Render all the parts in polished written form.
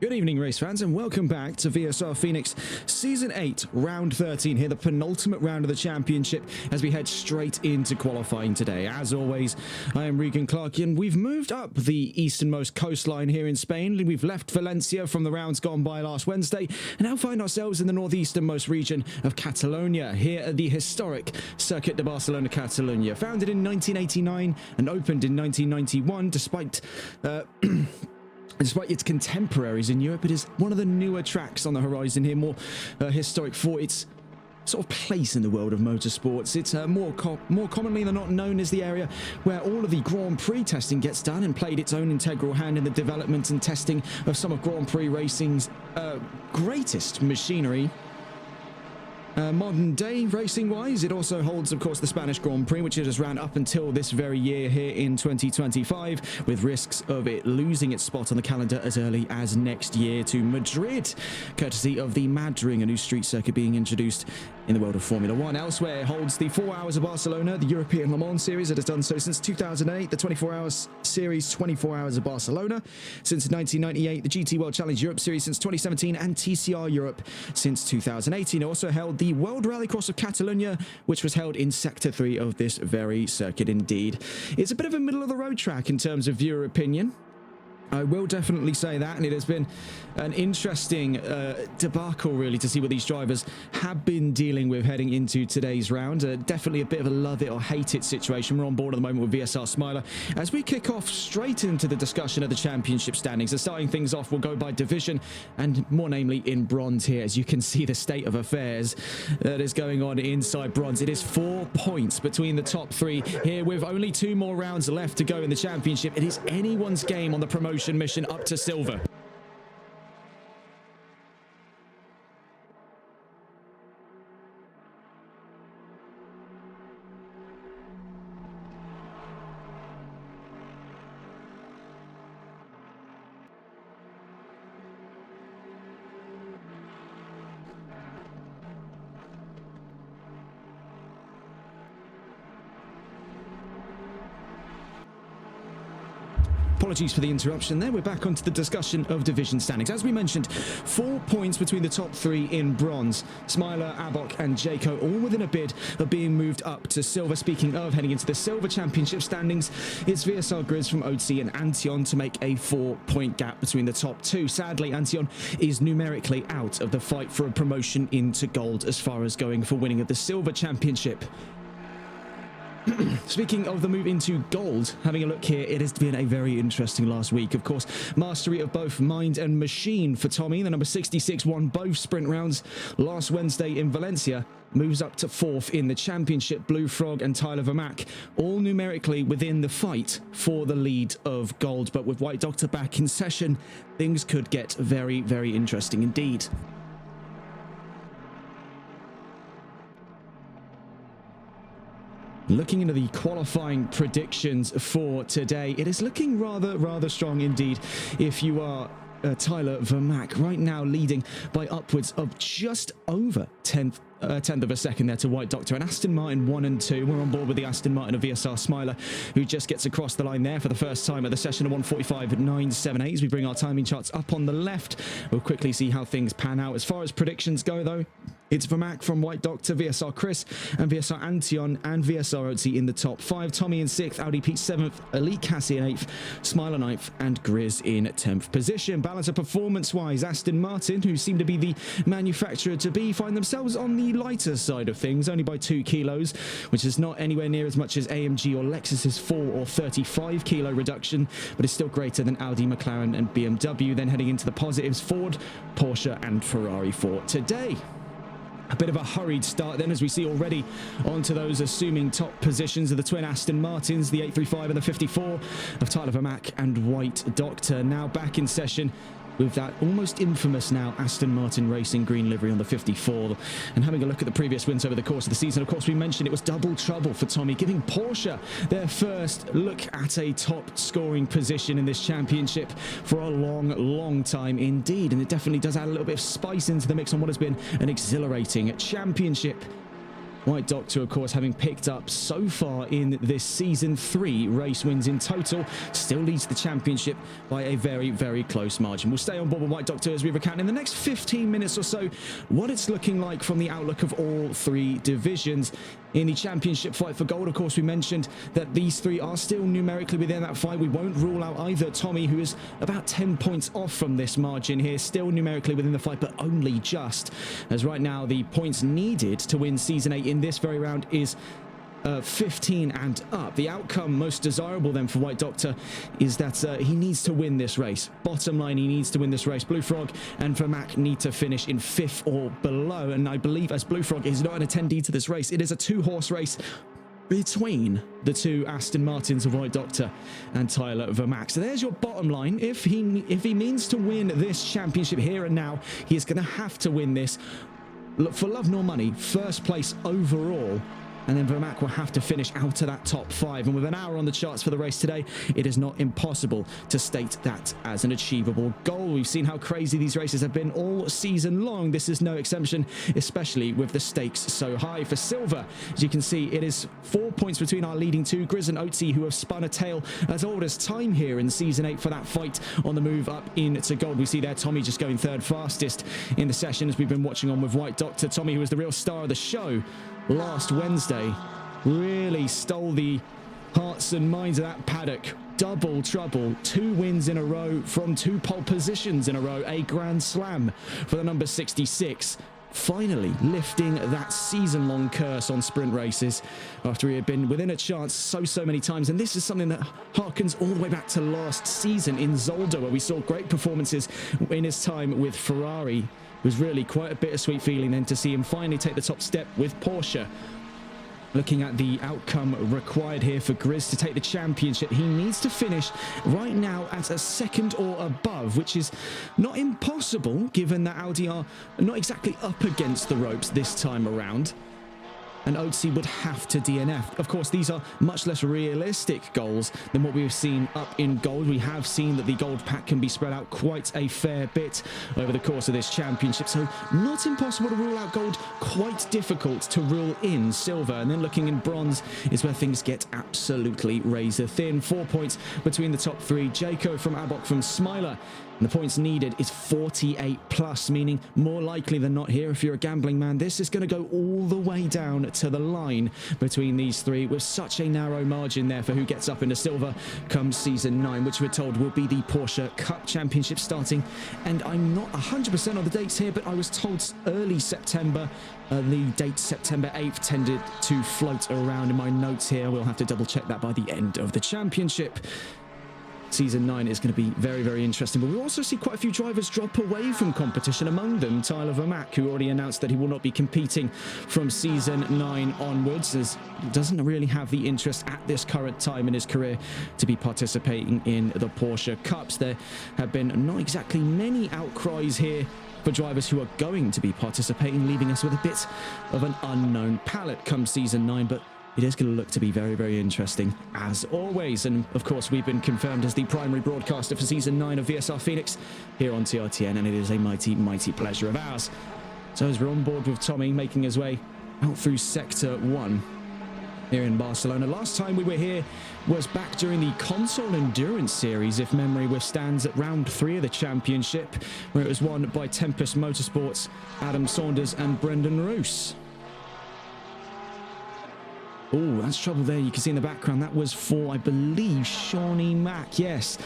Good evening, race fans, and welcome back to VSR Phoenix Season 8, Round 13 here, the penultimate round of the championship as we head straight into qualifying today. As always, I am Regan Clarkian. We've moved up the easternmost coastline here in Spain. We've left Valencia from the rounds gone by last Wednesday and now find ourselves in the northeasternmost region of Catalonia, here at the historic Circuit de Barcelona, Catalonia. Founded in 1989 and opened in 1991, despite its contemporaries in Europe, it is one of the newer tracks on the horizon here, more historic for its sort of place in the world of motorsports. It's more commonly than not known as the area where all of the Grand Prix testing gets done and played its own integral hand in the development and testing of some of Grand Prix racing's greatest machinery. Modern day racing wise, it also holds, of course, the Spanish Grand Prix, which it has ran up until this very year here in 2025, with risks of it losing its spot on the calendar as early as next year to Madrid, courtesy of the Mad Ring, a new street circuit being introduced in the world of Formula One. Elsewhere, it holds the 4 Hours of Barcelona, the European Le Mans series. It has done so since 2008, the 24 Hours series, 24 Hours of Barcelona since 1998, the GT World Challenge Europe series since 2017, and TCR Europe since 2018. It also held the World Rallycross of Catalonia, which was held in Sector 3 of this very circuit indeed. It's a bit of a middle-of-the-road track in terms of viewer opinion. I will definitely say that, and it has been an interesting debacle, really, to see what these drivers have been dealing with heading into today's round. Definitely a bit of a love it or hate it situation. We're on board at the moment with VSR Smiler as we kick off straight into the discussion of the championship standings. So starting things off, we'll go by division, and more namely in bronze here. As you can see, the state of affairs that is going on inside bronze. It is 4 points between the top three here, with only 2 more rounds left to go in the championship. It is anyone's game on the promotion mission up to silver. Apologies for the interruption there. We're back onto the discussion of division standings. As we mentioned, 4 points between the top 3 in bronze. Smiler, Abok and Jaco all within a bid of being moved up to silver. Speaking of heading into the silver championship standings, it's VSR ChrisD from Oatsy and Antion to make a 4-point gap between the top 2. Sadly, Antion is numerically out of the fight for a promotion into gold as far as going for winning of the silver championship. Speaking of the move into gold, having a look here, it has been a very interesting last week. Of course, mastery of both mind and machine for Tommy. The number 66 won both sprint rounds last Wednesday in Valencia, moves up to 4th in the championship. Blue Frog and Tyler Vermack all numerically within the fight for the lead of gold. But with White Doktor back in session, things could get very, very interesting indeed. Looking into the qualifying predictions for today, it is looking rather strong indeed if you are Tyler Vermack, right now leading by upwards of just over tenth of a second there to White Doktor and Aston Martin 1 and 2. We're on board with the Aston Martin of VSR Smiler, who just gets across the line there for the first time at the session of 1:45.978. As we bring our timing charts up on the left, we'll quickly see how things pan out. As far as predictions go, though, it's Vermack from White Doktor, VSR ChrisD and VSR Antion and VSR Oatsy in the top 5. Tommy in 6th, Audi Pete 7th, Elite Cassie in 8th, Smiler 9th and Grizz in 10th position. Balance of performance-wise, Aston Martin, who seem to be the manufacturer to be, find themselves on the lighter side of things, only by 2 kilos, which is not anywhere near as much as AMG or Lexus's 4 or 35 kilo reduction, but is still greater than Audi, McLaren and BMW. Then heading into the positives, Ford, Porsche and Ferrari for today. A bit of a hurried start then, as we see already onto those assuming top positions of the twin Aston Martins, the 835 and the 54 of Tyler Vermack and White Doktor. Now back in session with that almost infamous now Aston Martin Racing green livery on the 54. And having a look at the previous wins over the course of the season, of course, we mentioned it was double trouble for Tommy, giving Porsche their first look at a top scoring position in this championship for a long time indeed. And it definitely does add a little bit of spice into the mix on what has been an exhilarating championship. White Doktor, of course, having picked up so far in this season 3 race wins in total, still leads the championship by a very, very close margin. We'll stay on board with White Doktor as we recount in the next 15 minutes or so what it's looking like from the outlook of all 3 divisions. In the championship fight for gold, of course, we mentioned that these 3 are still numerically within that fight. We won't rule out either Tommy, who is about 10 points off from this margin here, still numerically within the fight, but only just, as right now the points needed to win Season 8 in this very round is 15 and up. The outcome most desirable then for White Doktor is that he needs to win this race. Bottom line, he needs to win this race. Blue Frog and Vermac need to finish in 5th or below, and I believe, as Blue Frog is not an attendee to this race, it is a 2-horse race between the 2 Aston Martins of White Doktor and Tyler Vermac. So there's your bottom line. If he means to win this championship here and now, he is going to have to win this. Look, for love nor money, 1st place overall. And then Vermac will have to finish out of that top 5. And with an hour on the charts for the race today, it is not impossible to state that as an achievable goal. We've seen how crazy these races have been all season long. This is no exception, especially with the stakes so high. For silver, as you can see, it is 4 points between our leading 2, Grizz and Oatsy, who have spun a tale as old as time here in Season 8 for that fight on the move up into gold. We see there Tommy just going 3rd fastest in the session as we've been watching on with White Doktor. Tommy, who was the real star of the show last Wednesday, really stole the hearts and minds of that paddock. Double trouble, 2 wins in a row from 2 pole positions in a row, a grand slam for the number 66, finally lifting that season-long curse on sprint races after he had been within a chance so many times. And this is something that harkens all the way back to last season in Zolder, where we saw great performances in his time with Ferrari. It was really quite a bittersweet feeling then to see him finally take the top step with Porsche. Looking at the outcome required here for Grizz to take the championship, he needs to finish right now at a 2nd or above, which is not impossible given that Audi are not exactly up against the ropes this time around. And Oatsy would have to DNF. Of course, these are much less realistic goals than what we've seen up in gold. We have seen that the gold pack can be spread out quite a fair bit over the course of this championship. So not impossible to rule out gold, quite difficult to rule in silver. And then looking in bronze is where things get absolutely razor thin. 4 points between the top 3. Jaco from Abok from Smiler. And the points needed is 48 plus, meaning more likely than not here, if you're a gambling man, this is going to go all the way down to the line between these 3, with such a narrow margin there for who gets up into silver come Season 9, which we're told will be the Porsche Cup Championship starting. And I'm not 100% on the dates here, but I was told early September. The date September 8th tended to float around in my notes here. We'll have to double check that by the end of the championship. Season 9 is going to be very, very interesting. But we also see quite a few drivers drop away from competition, among them Tyler Vermac, who already announced that he will not be competing from Season 9 onwards, as he doesn't really have the interest at this current time in his career to be participating in the Porsche Cups. There have been not exactly many outcries here for drivers who are going to be participating, leaving us with a bit of an unknown palette come Season 9, but it is going to look to be very, very interesting as always. And of course, we've been confirmed as the primary broadcaster for Season 9 of VSR Phoenix here on TRTN, and it is a mighty, mighty pleasure of ours. So as we're on board with Tommy making his way out through Sector 1 here in Barcelona. Last time we were here was back during the Console Endurance Series, if memory withstands, at round 3 of the championship, where it was won by Tempest Motorsports, Adam Saunders and Brendan Roos. Oh, that's trouble there. You can see in the background that was for, I believe, Shawnee Mack. Yes.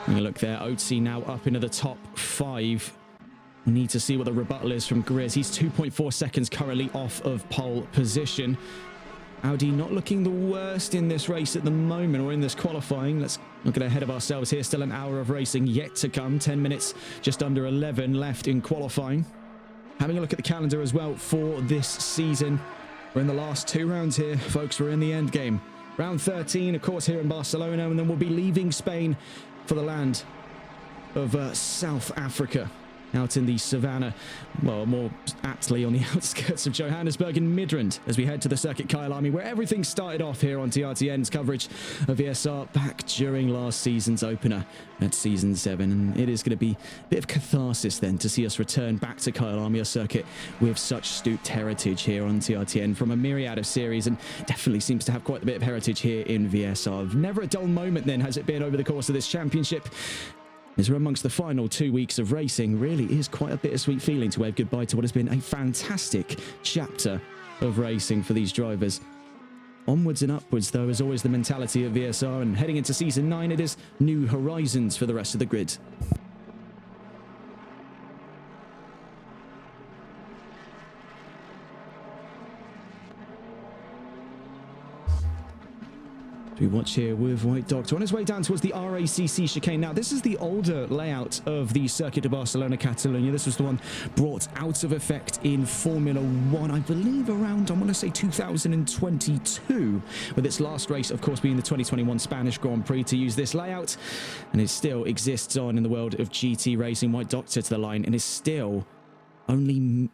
Having a look there. Oatsy now up into the top 5. We need to see what the rebuttal is from Grizz. He's 2.4 seconds currently off of pole position. Audi not looking the worst in this race at the moment, or in this qualifying. Let's not get ahead of ourselves here. Still an hour of racing yet to come. 10 minutes, just under 11 left in qualifying. Having a look at the calendar as well for this season. We're in the last 2 rounds here, folks. We're in the end game. Round 13, of course, here in Barcelona, and then we'll be leaving Spain for the land of South Africa. out in the savannah, well, more aptly on the outskirts of Johannesburg in Midrand, as we head to the Circuit Kyalami, where everything started off here on TRTN's coverage of VSR back during last season's opener at Season 7. And it is going to be a bit of catharsis then to see us return back to Kyalami, a circuit with such stooped heritage here on TRTN from a myriad of series, and definitely seems to have quite a bit of heritage here in VSR. Never a dull moment then has it been over the course of this championship. As we're amongst the final 2 weeks of racing, really is quite a bittersweet feeling to wave goodbye to what has been a fantastic chapter of racing for these drivers. Onwards and upwards, though, is always the mentality of VSR, and heading into Season 9, it is new horizons for the rest of the grid. We watch here with White Doktor on his way down towards the RACC chicane. Now, this is the older layout of the Circuit of Barcelona, Catalonia. This was the one brought out of effect in Formula 1, I believe around, I want to say 2022, with its last race, of course, being the 2021 Spanish Grand Prix, to use this layout. And it still exists on in the world of GT racing. White Doktor to the line, and is still only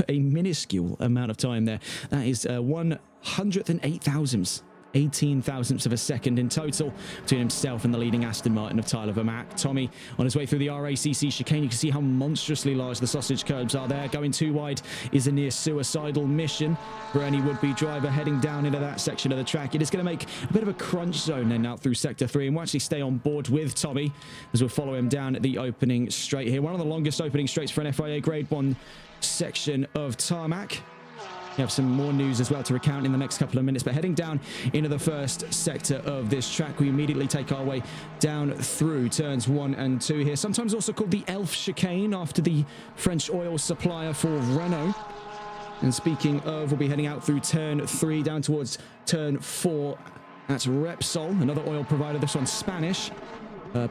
a minuscule amount of time there. That is 108 thousandths. 18 thousandths of a second in total between himself and the leading Aston Martin of Tyler Vermaak. Tommy on his way through the RACC chicane. You can see how monstrously large the sausage curbs are there. Going too wide is a near suicidal mission for any would-be driver heading down into that section of the track. It is going to make a bit of a crunch zone then out through Sector 3, and we'll actually stay on board with Tommy as we'll follow him down at the opening straight here. One of the longest opening straights for an FIA Grade 1 section of tarmac. We have some more news as well to recount in the next couple of minutes, but heading down into the first sector of this track, we immediately take our way down through turns 1 and 2 here, sometimes also called the Elf chicane after the French oil supplier for Renault. And speaking of, we'll be heading out through turn 3 down towards turn 4. That's Repsol, another oil provider, this one's Spanish.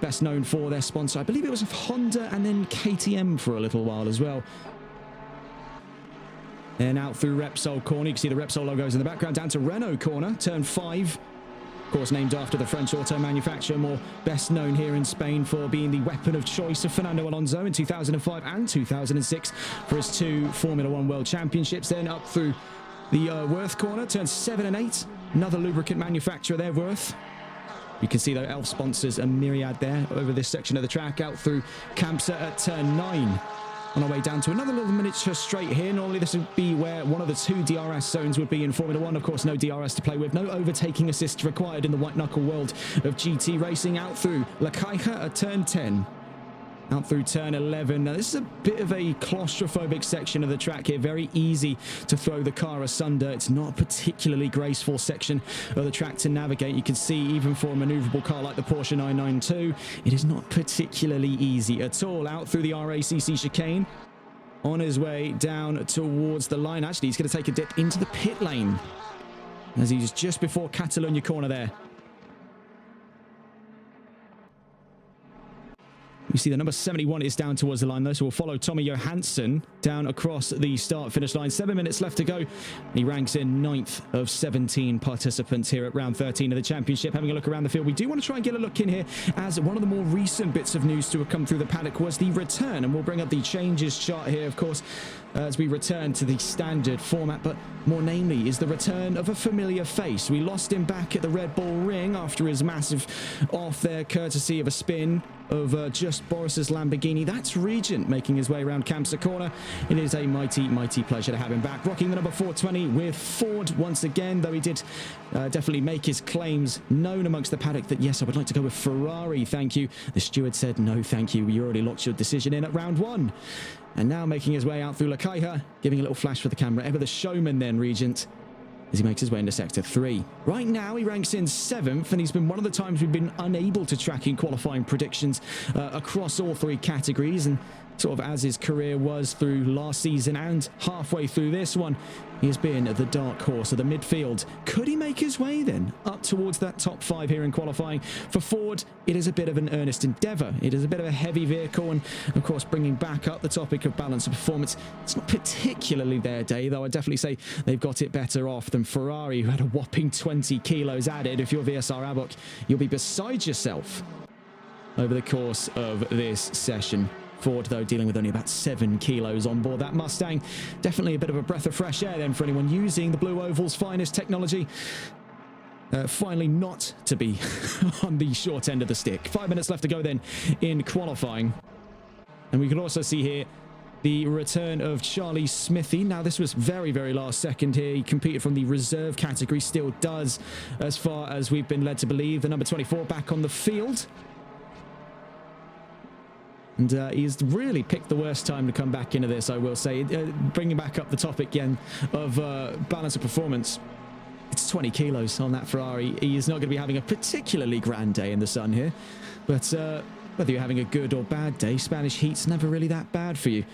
Best known for their sponsor, I believe it was Honda and then KTM for a little while as well. And out through Repsol corner, you can see the Repsol logos in the background, down to Renault corner, turn 5. Of course, named after the French auto manufacturer, more best known here in Spain for being the weapon of choice of Fernando Alonso in 2005 and 2006 for his 2 Formula 1 World Championships. Then up through the Worth corner, turns 7 and 8. Another lubricant manufacturer there, Worth. You can see the Elf sponsors a myriad there over this section of the track. Out through Campsa at turn 9. On our way down to another little miniature straight here. Normally this would be where one of the 2 DRS zones would be in Formula 1. Of course, no DRS to play with. No overtaking assist required in the white knuckle world of GT racing. Out through La Caixa at turn 10. Out through turn 11. Now, this is a bit of a claustrophobic section of the track here. Very easy to throw the car asunder. It's not a particularly graceful section of the track to navigate. You can see even for a maneuverable car like the Porsche 992, it is not particularly easy at all. Out through the RACC chicane. On his way down towards the line. Actually, he's going to take a dip into the pit lane as he's just before Catalonia corner there. You see the number 71 is down towards the line though, so we'll follow Tommy Johansson down across the start-finish line. 7 minutes left to go. He ranks in 9th of 17 participants here at round 13 of the championship. Having a look around the field, we do want to try and get a look in here, as one of the more recent bits of news to have come through the paddock was the return, and we'll bring up the changes chart here, of course, as we return to the standard format, but more namely is the return of a familiar face. We lost him back at the Red Bull Ring after his massive off there, courtesy of a spin of just Boris's Lamborghini. That's Regent making his way around Campsa corner. It is a mighty, mighty pleasure to have him back. Rocking the number 420 with Ford once again, though he did definitely make his claims known amongst the paddock that, yes, I would like to go with Ferrari, thank you. The steward said, no, thank you. You already locked your decision in at round 1. And now making his way out through La Caixa, giving a little flash for the camera. Ever the showman then, Regent, as he makes his way into Sector 3. Right now, he ranks in 7th, and he's been one of the times we've been unable to track in qualifying predictions across all 3 categories, and sort of as his career was through last season and halfway through this one, he has been the dark horse of the midfield. Could he make his way then up towards that top 5 here in qualifying? For Ford, it is a bit of an earnest endeavour. It is a bit of a heavy vehicle, and of course bringing back up the topic of balance of performance, it's not particularly their day, though I'd definitely say they've got it better off than Ferrari, who had a whopping 20 kilos added. If you're VSR Abok, you'll be beside yourself over the course of this session. Ford, though, dealing with only about 7 kilos on board that Mustang. Definitely a bit of a breath of fresh air then for anyone using the Blue Oval's finest technology. Finally not to be on the short end of the stick. 5 minutes left to go then in qualifying. And we can also see here the return of Charlie Smithy. Now, this was very, very last second here. He competed from the reserve category, still does, as far as we've been led to believe. The number 24 back on the field. And he's really picked the worst time to come back into this, I will say. Bringing back up the topic again of balance of performance. It's 20 kilos on that Ferrari. He is not going to be having a particularly grand day in the sun here. But whether you're having a good or bad day, Spanish heat's never really that bad for you.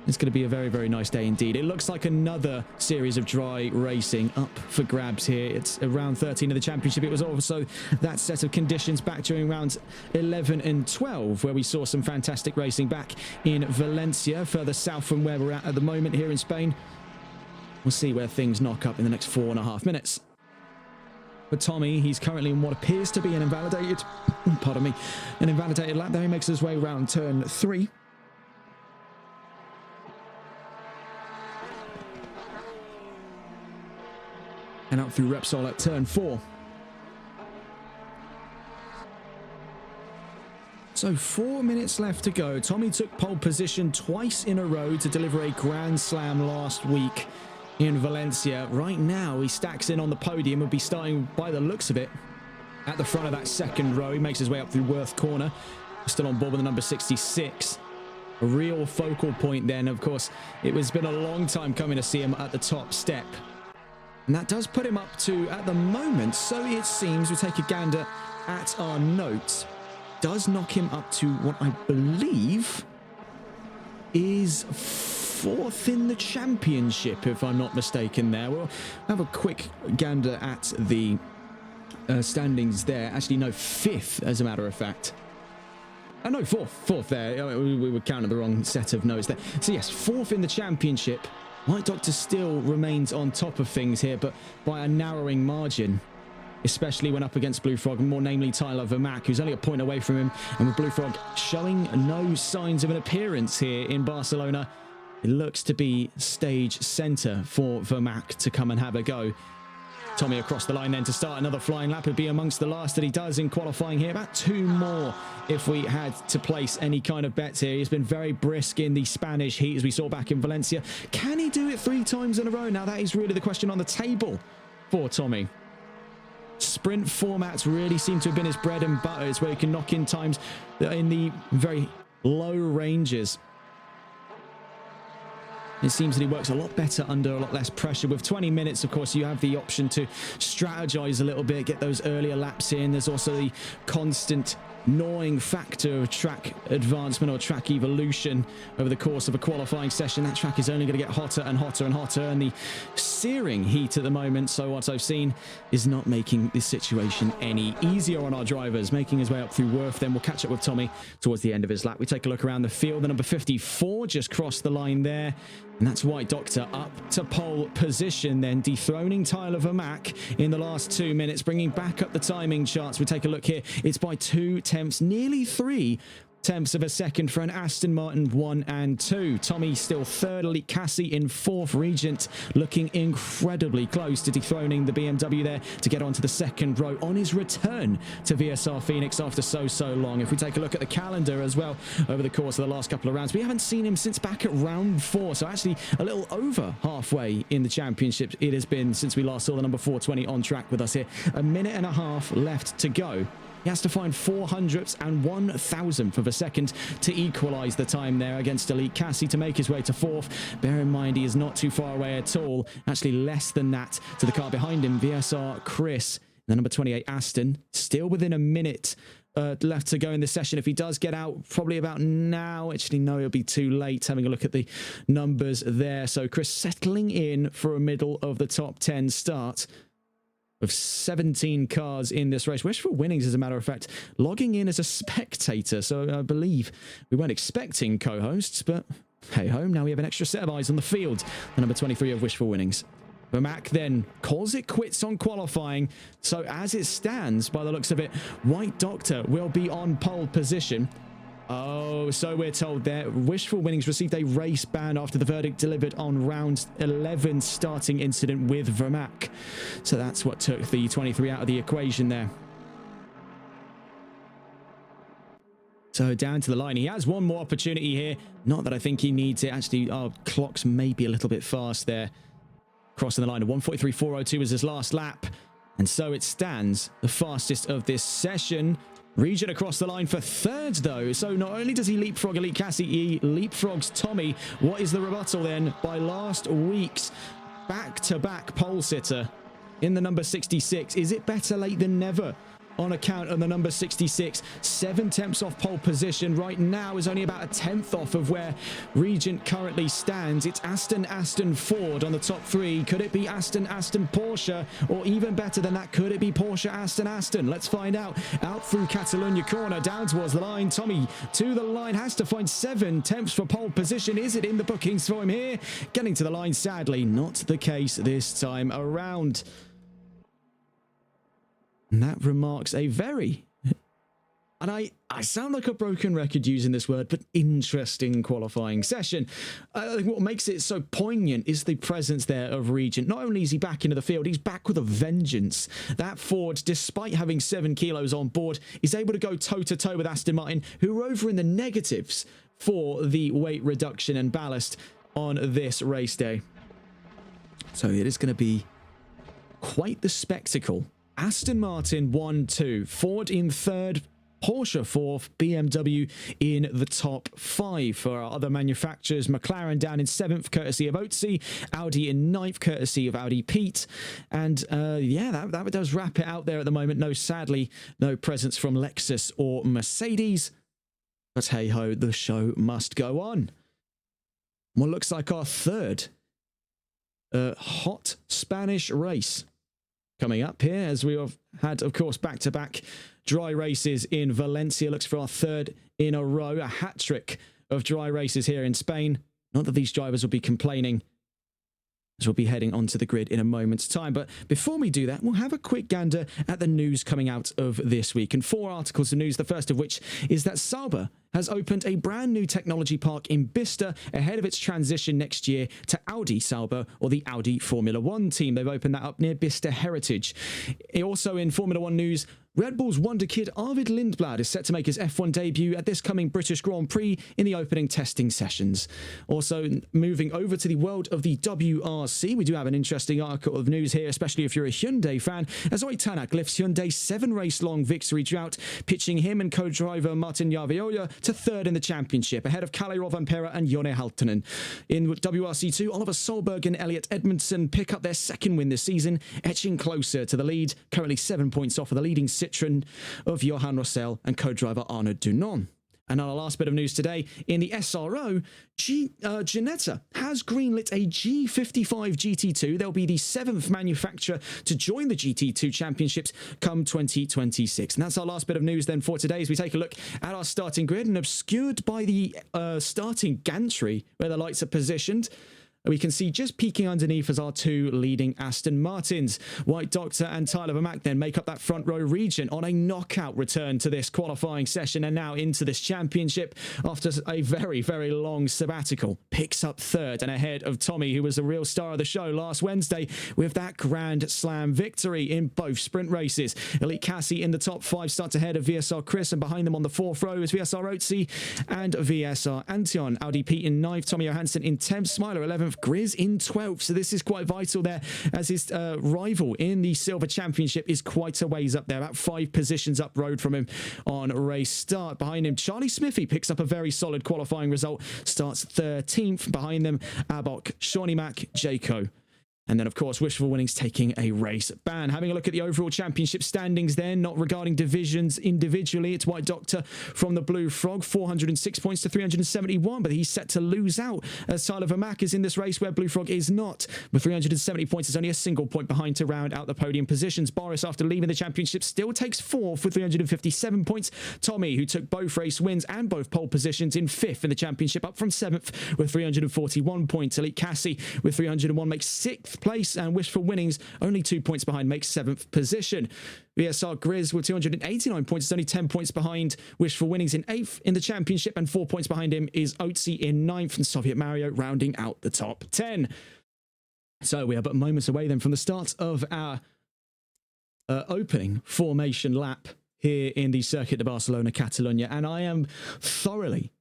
It's going to be a very, very nice day indeed. It looks like another series of dry racing up for grabs here. It's around 13 of the championship. It was also that set of conditions back during rounds 11 and 12, where we saw some fantastic racing back in Valencia, further south from where we're at the moment here in Spain. We'll see where things knock up in the next 4.5 minutes. But Tommy, he's currently in what appears to be an invalidated, pardon me, an invalidated lap there. He makes his way around turn 3. And out through Repsol at turn 4. So 4 minutes left to go. Tommy took pole position twice in a row to deliver a Grand Slam last week in Valencia. Right now, he stacks in on the podium. Will be starting, by the looks of it, at the front of that second row. He makes his way up through Worth Corner. Still on board with the number 66. A real focal point then, of course. It has been a long time coming to see him at the top step. And that does put him up to, at the moment, so it seems, we take a gander at our notes, does knock him up to what I believe is 4th in the championship, if I'm not mistaken there. We'll have a quick gander at the standings there. Actually, no, 5th, as a matter of fact. No, 4th there. We were counting the wrong set of notes there. So yes, 4th in the championship. White Doktor still remains on top of things here, but by a narrowing margin, especially when up against Blue Frog, more namely Tyler Vermack, who's only a point away from him. And with Blue Frog showing no signs of an appearance here in Barcelona, it looks to be stage center for Vermack to come and have a go. Tommy across the line then to start another flying lap. Would be amongst the last that he does in qualifying here. About 2 more if we had to place any kind of bets here. He's been very brisk in the Spanish heat, as we saw back in Valencia. Can he do it 3 times in a row? Now, that is really the question on the table for Tommy. Sprint formats really seem to have been his bread and butter. It's where he can knock in times in the very low ranges. It seems that he works a lot better under a lot less pressure. With 20 minutes, of course, you have the option to strategize a little bit, get those earlier laps in. There's also the constant gnawing factor of track advancement or track evolution over the course of a qualifying session. That track is only going to get hotter and hotter and hotter, and the searing heat at the moment, so what I've seen, is not making this situation any easier on our drivers. Making his way up through Worth, then we'll catch up with Tommy towards the end of his lap. We take a look around the field. The number 54 just crossed the line there. And that's White Doktor up to pole position, then dethroning Tyler Vermack in the last 2 minutes, bringing back up the timing charts. We take a look here. It's by 2 tenths, nearly 3 tenths of a second for an Aston Martin 1 and 2. Tommy still third, Elite Cassie in 4th, Regent looking incredibly close to dethroning the BMW there to get onto the second row on his return to VSR Phoenix after so long. If we take a look at the calendar as well over the course of the last couple of rounds, we haven't seen him since back at round 4, so actually a little over halfway in the championship it has been since we last saw the number 420 on track with us here. 1.5 minutes left to go. He has to find 400ths and 1,000th of a second to equalize the time there against Elite Cassie to make his way to 4th. Bear in mind, he is not too far away at all. Actually, less than that to the car behind him, VSR Chris, the number 28 Aston, still within a minute left to go in the session. If he does get out, probably about now. Actually, no, it'll be too late. Having a look at the numbers there. So Chris settling in for a middle of the top 10 start of 17 cars in this race. Wishful Winnings, as a matter of fact, logging in as a spectator. So I believe we weren't expecting co-hosts, but hey ho, now we have an extra set of eyes on the field. The number 23 of Wishful Winnings. Vermack then calls it quits on qualifying. So as it stands, by the looks of it, White Doktor will be on pole position. Oh, so we're told there. Wishful Winnings received a race ban after the verdict delivered on round 11 starting incident with Vermac. So that's what took the 23 out of the equation there. So down to the line. He has one more opportunity here. Not that I think he needs it. Actually, our clocks may be a little bit fast there. Crossing the line. 1:43.402 is his last lap. And so it stands the fastest of this session. Regent across the line for third, though. So not only does he leapfrog Elite Cassie, he leapfrogs Tommy. What is the rebuttal then? By last week's back-to-back pole sitter in the number 66. Is it better late than never? On account of the number 66, 7 tenths off pole position right now is only about a 10th off of where Regent currently stands. It's Aston Ford on the top 3. Could it be Aston Porsche, or even better than that, could it be Porsche Aston? Let's find out. Out through Catalonia corner, down towards the line. Tommy to the line, has to find 7 tenths for pole position. Is it in the bookings for him here? Getting to the line, sadly, not the case this time around. And that remarks a very, and I sound like a broken record using this word, but interesting qualifying session. I think what makes it so poignant is the presence there of Regent. Not only is he back into the field, he's back with a vengeance. That Ford, despite having 7 kilos on board, is able to go toe-to-toe with Aston Martin, who are over in the negatives for the weight reduction and ballast on this race day. So it is going to be quite the spectacle. Aston Martin 1-2, Ford in third, Porsche 4th, BMW in the top 5. For our other manufacturers, McLaren down in 7th, courtesy of Oatsy, Audi in 9th, courtesy of Audi Pete. And yeah, that does wrap it out there at the moment. No, sadly, no presence from Lexus or Mercedes. But hey-ho, the show must go on. What looks like our third hot Spanish race coming up here, as we have had, of course, back-to-back dry races in Valencia. Looks for our third in a row, a hat-trick of dry races here in Spain. Not that these drivers will be complaining, as we'll be heading onto the grid in a moment's time. But before we do that, we'll have a quick gander at the news coming out of this week. And 4 articles of news, the first of which is that Sauber has opened a brand new technology park in Bicester ahead of its transition next year to Audi Sauber, or the Audi Formula 1 team. They've opened that up near Bicester Heritage. Also in Formula 1 news, Red Bull's wonder kid Arvid Lindblad is set to make his F1 debut at this coming British Grand Prix in the opening testing sessions. Also, moving over to the world of the WRC, we do have an interesting article of news here, especially if you're a Hyundai fan, as Oit Tanak lifts Hyundai's 7-race-long victory drought, pitching him and co-driver Martin Jarvioja to third in the championship, ahead of Kalle Rovanperä and Jone Halttunen. In WRC2, Oliver Solberg and Elliot Edmondson pick up their second win this season, etching closer to the lead, currently 7 points off of the leading Citroen of Johan Rossell and co-driver Arnaud Dunon. And on our last bit of news today, in the SRO, Ginetta has greenlit a G55 GT2. They'll be the 7th manufacturer to join the GT2 championships come 2026. And that's our last bit of news then for today, as we take a look at our starting grid, and obscured by the starting gantry where the lights are positioned, we can see just peeking underneath as our 2 leading Aston Martins. White Doktor and Tyler Vermac then make up that front row region on a knockout return to this qualifying session and now into this championship after a very, very long sabbatical. Picks up third and ahead of Tommy, who was the real star of the show last Wednesday with that Grand Slam victory in both sprint races. Elite Cassie in the top 5 starts ahead of VSR Chris, and behind them on the 4th row is VSR Oatsy and VSR Antion. Audi Pete in 9th, Tommy Johansson in 10th, Smiler 11th, Grizz in 12th. So this is quite vital there, as his rival in the Silver Championship is quite a ways up there, about 5 positions up road from him on race start. Behind him, Charlie Smithy picks up a very solid qualifying result, starts 13th. Behind them, Abok, Shawnee Mack, Jayco. And then, of course, Wishful Winnings taking a race ban. Having a look at the overall championship standings then, not regarding divisions individually. It's White Doktor from the Blue Frog, 406 points to 371, but he's set to lose out as Tyler Vermac is in this race where Blue Frog is not. With 370 points, it's only a single point behind to round out the podium positions. Boris, after leaving the championship, still takes 4th with 357 points. Tommy, who took both race wins and both pole positions, in 5th in the championship, up from 7th with 341 points. Elite Cassie with 301 makes 6th 6th place, and Wishful Winnings only 2 points behind makes 7th position. VSR ChrisD with 289 points is only 10 points behind Wishful Winnings in 8th in the championship, and 4 points behind him is Oatsy in 9th, and Soviet Mario rounding out the top 10. So we are but moments away then from the start of our opening formation lap here in the Circuit de Barcelona, Catalonia, and I am thoroughly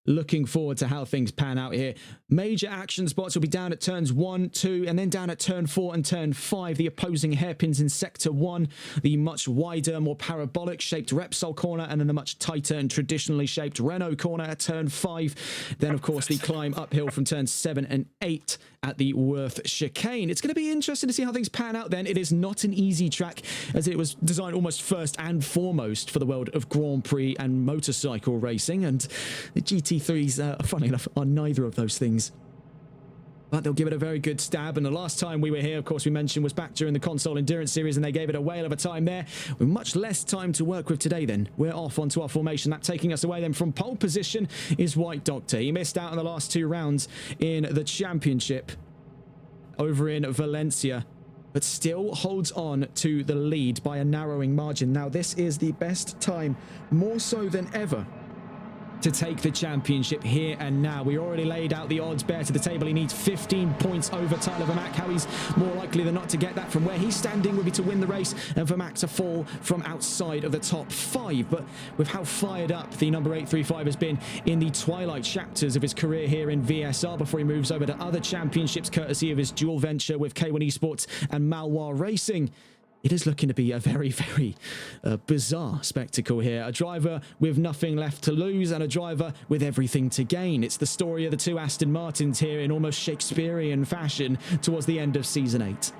looking forward to how things pan out here. Major action spots will be down at turns 1, 2, and then down at turn 4 and turn 5. The opposing hairpins in sector 1, the much wider, more parabolic shaped Repsol corner, and then the much tighter and traditionally shaped Renault corner at turn 5. Then, of course, the climb uphill from turns 7 and 8 at the Worth chicane. It's going to be interesting to see how things pan out then. It is not an easy track, as it was designed almost first and foremost for the world of Grand Prix and motorcycle racing, and the GT3s, funnily enough, are neither of those things. But they'll give it a very good stab, and the last time we were here, of course, we mentioned, was back during the Console Endurance Series, and they gave it a whale of a time there. With much less time to work with today then, we're off onto our formation. That taking us away then from pole position is White Doktor. He missed out on the last 2 rounds in the championship over in Valencia, but still holds on to the lead by a narrowing margin. Now, this is the best time, more so than ever, to take the championship here and now. We already laid out the odds bare to the table. He needs 15 points over Tyler Vermaak. How he's more likely than not to get that from where he's standing would be to win the race, and Vermaak to fall from outside of the top 5. But with how fired up the number 835 has been in the twilight chapters of his career here in VSR before he moves over to other championships courtesy of his dual venture with K1 Esports and Malwar Racing, it is looking to be a very, very bizarre spectacle here. A driver with nothing left to lose and a driver with everything to gain. It's the story of the 2 Aston Martins here in almost Shakespearean fashion towards the end of Season 8.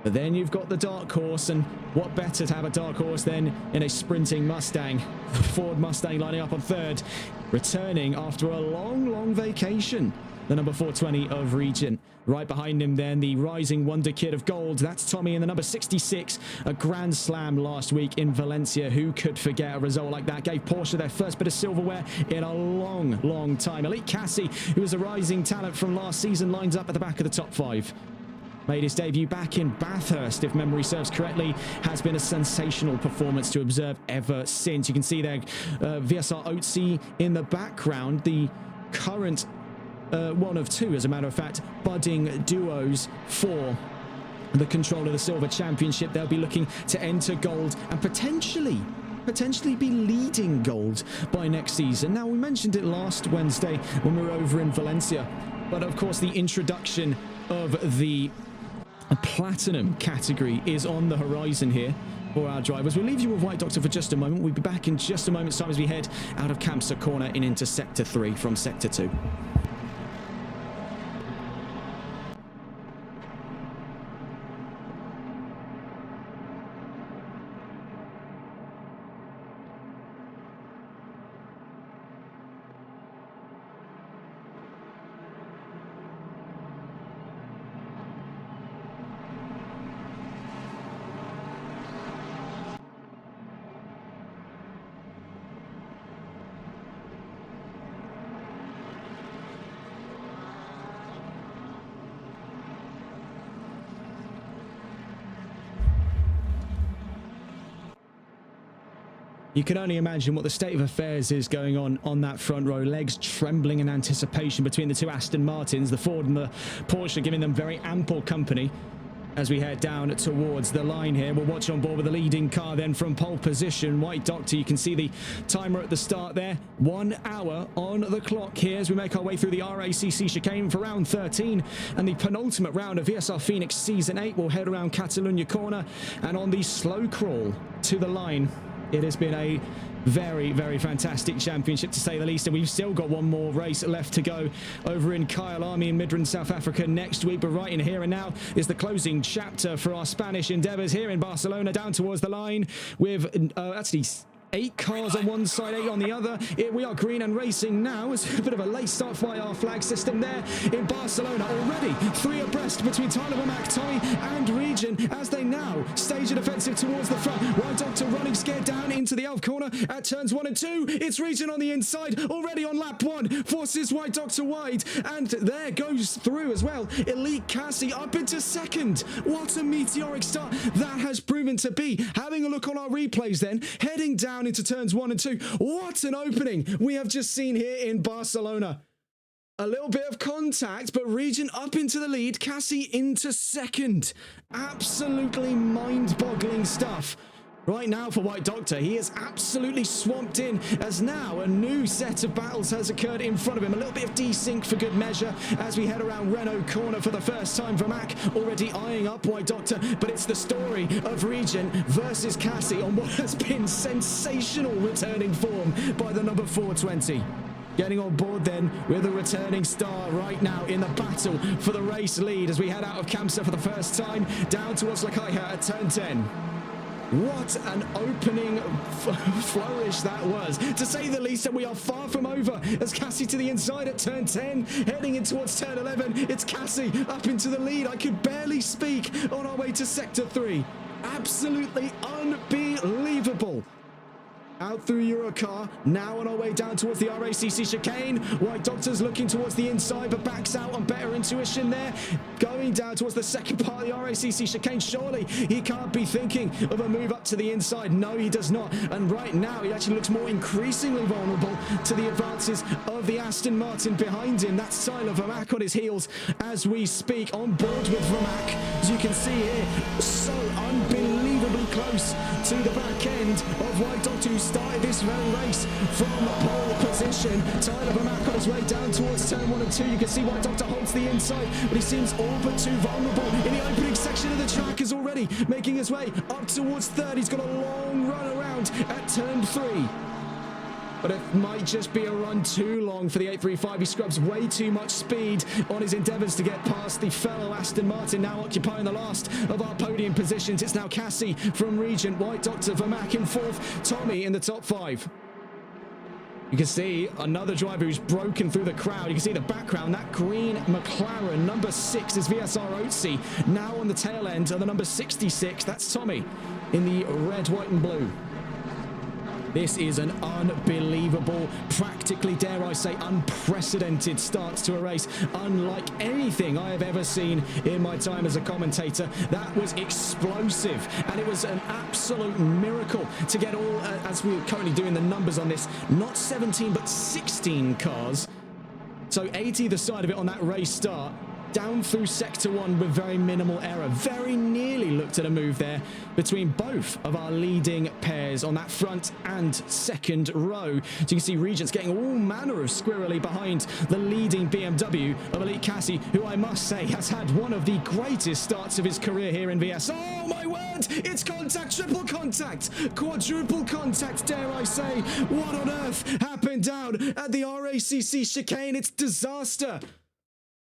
But then you've got the dark horse, and what better to have a dark horse than in a sprinting Mustang. The Ford Mustang lining up on 3rd, returning after a long, long vacation. The number 420 of Regent. Right behind him then, the rising wonder kid of gold. That's Tommy in the number 66. A Grand Slam last week in Valencia. Who could forget a result like that? Gave Porsche their first bit of silverware in a long, long time. Elite Cassie, who was a rising talent from last season, lines up at the back of the top 5. Made his debut back in Bathurst, if memory serves correctly. Has been a sensational performance to observe ever since. You can see there VSR Oatsy in the background. The current one of 2, as a matter of fact, budding duos for the control of the Silver Championship. They'll be looking to enter gold and potentially be leading gold by next season. Now, we mentioned it last Wednesday when we were over in Valencia, but of course the introduction of the Platinum category is on the horizon here for our drivers. We'll leave you with White Doktor for just a moment. We'll be back in just a moment's time as we head out of Kamsa Corner and into Sector 3 from Sector 2. You can only imagine what the state of affairs is going on that front row. Legs trembling in anticipation between the 2 Aston Martins, the Ford and the Porsche, giving them very ample company as we head down towards the line here. We'll watch on board with the leading car then from pole position. White Doktor, you can see the timer at the start there. 1 hour on the clock here as we make our way through the RACC chicane for round 13. And the penultimate round of VSR Phoenix Season 8 will head around Catalonia Corner. And on the slow crawl to the line, it has been a very, very fantastic championship, to say the least, and we've still got one more race left to go over in Kyalami in Midrand, South Africa next week. But right in here and now is the closing chapter for our Spanish endeavours here in Barcelona, down towards the line with actually 8 cars on one side, 8 on the other. We are green and racing now. It's a bit of a late start by our flag system there in Barcelona. Already 3 abreast between Tyler Vermaak, Tommy and Regent as they now battle. Stage a defensive towards the front. White Doktor running scared down into the elf corner at turns 1 and 2. It's Region on the inside, already on lap 1. Forces White Doktor wide, and there goes through as well. Elite Cassie up into second. What a meteoric start that has proven to be. Having a look on our replays then, heading down into turns 1 and 2. What an opening we have just seen here in Barcelona. A little bit of contact, but Region up into the lead, Cassie into second. Absolutely mind-boggling stuff. Right now for White Doktor, he is absolutely swamped in, as now a new set of battles has occurred in front of him. A little bit of desync for good measure as we head around Renault corner for the first time. Vermaak already eyeing up White Doktor, but it's the story of Region versus Cassie on what has been sensational returning form by the number 420. Getting on board then with a returning star right now in the battle for the race lead as we head out of Kamsa for the first time down towards Lakaiha at turn 10. What an opening flourish that was, to say the least, and we are far from over as Cassie to the inside at turn 10, heading in towards turn 11. It's Cassie up into the lead. I could barely speak on our way to sector 3. Absolutely unbelievable. Out through Eurocar, now on our way down towards the RACC chicane. White Doktor's looking towards the inside, but backs out on better intuition there. Going down towards the second part of the RACC chicane. Surely he can't be thinking of a move up to the inside. No, he does not. And right now, he actually looks more increasingly vulnerable to the advances of the Aston Martin behind him. That's Tyler Vermaak on his heels as we speak. On board with Vermaak, as you can see here, so unbelievably close to the back end of White Doktor, who started this very race from pole position. Tyler Vermaak on his way down towards turn 1 and 2. You can see White Doktor holds the inside, but he seems all but too vulnerable in the opening section of the track. Is already making his way up towards third. He's got a long run around at turn 3. But it might just be a run too long for the 835. He scrubs way too much speed on his endeavours to get past the fellow Aston Martin, now occupying the last of our podium positions. It's now Cassie from Region, White Doktor, Vermaak in 4th, Tommy in the top 5. You can see another driver who's broken through the crowd. You can see the background, that green McLaren. Number 6 is VSR Oatsy, now on the tail end of the number 66. That's Tommy in the red, white and blue. This is an unbelievable, practically, dare I say, unprecedented start to a race, unlike anything I have ever seen in my time as a commentator. That was explosive, and it was an absolute miracle to get all, as we're currently doing the numbers on this, not 17 but 16 cars. So 80 either side of it on that race start, down through sector 1 with very minimal error. Very nearly looked at a move there between both of our leading pairs on that front and second row. So you can see Regent's getting all manner of squirrely behind the leading BMW of Elite Cassie, who I must say has had one of the greatest starts of his career here in VS. Oh my word, it's contact, triple contact, quadruple contact, dare I say. What on earth happened down at the RACC chicane? It's disaster.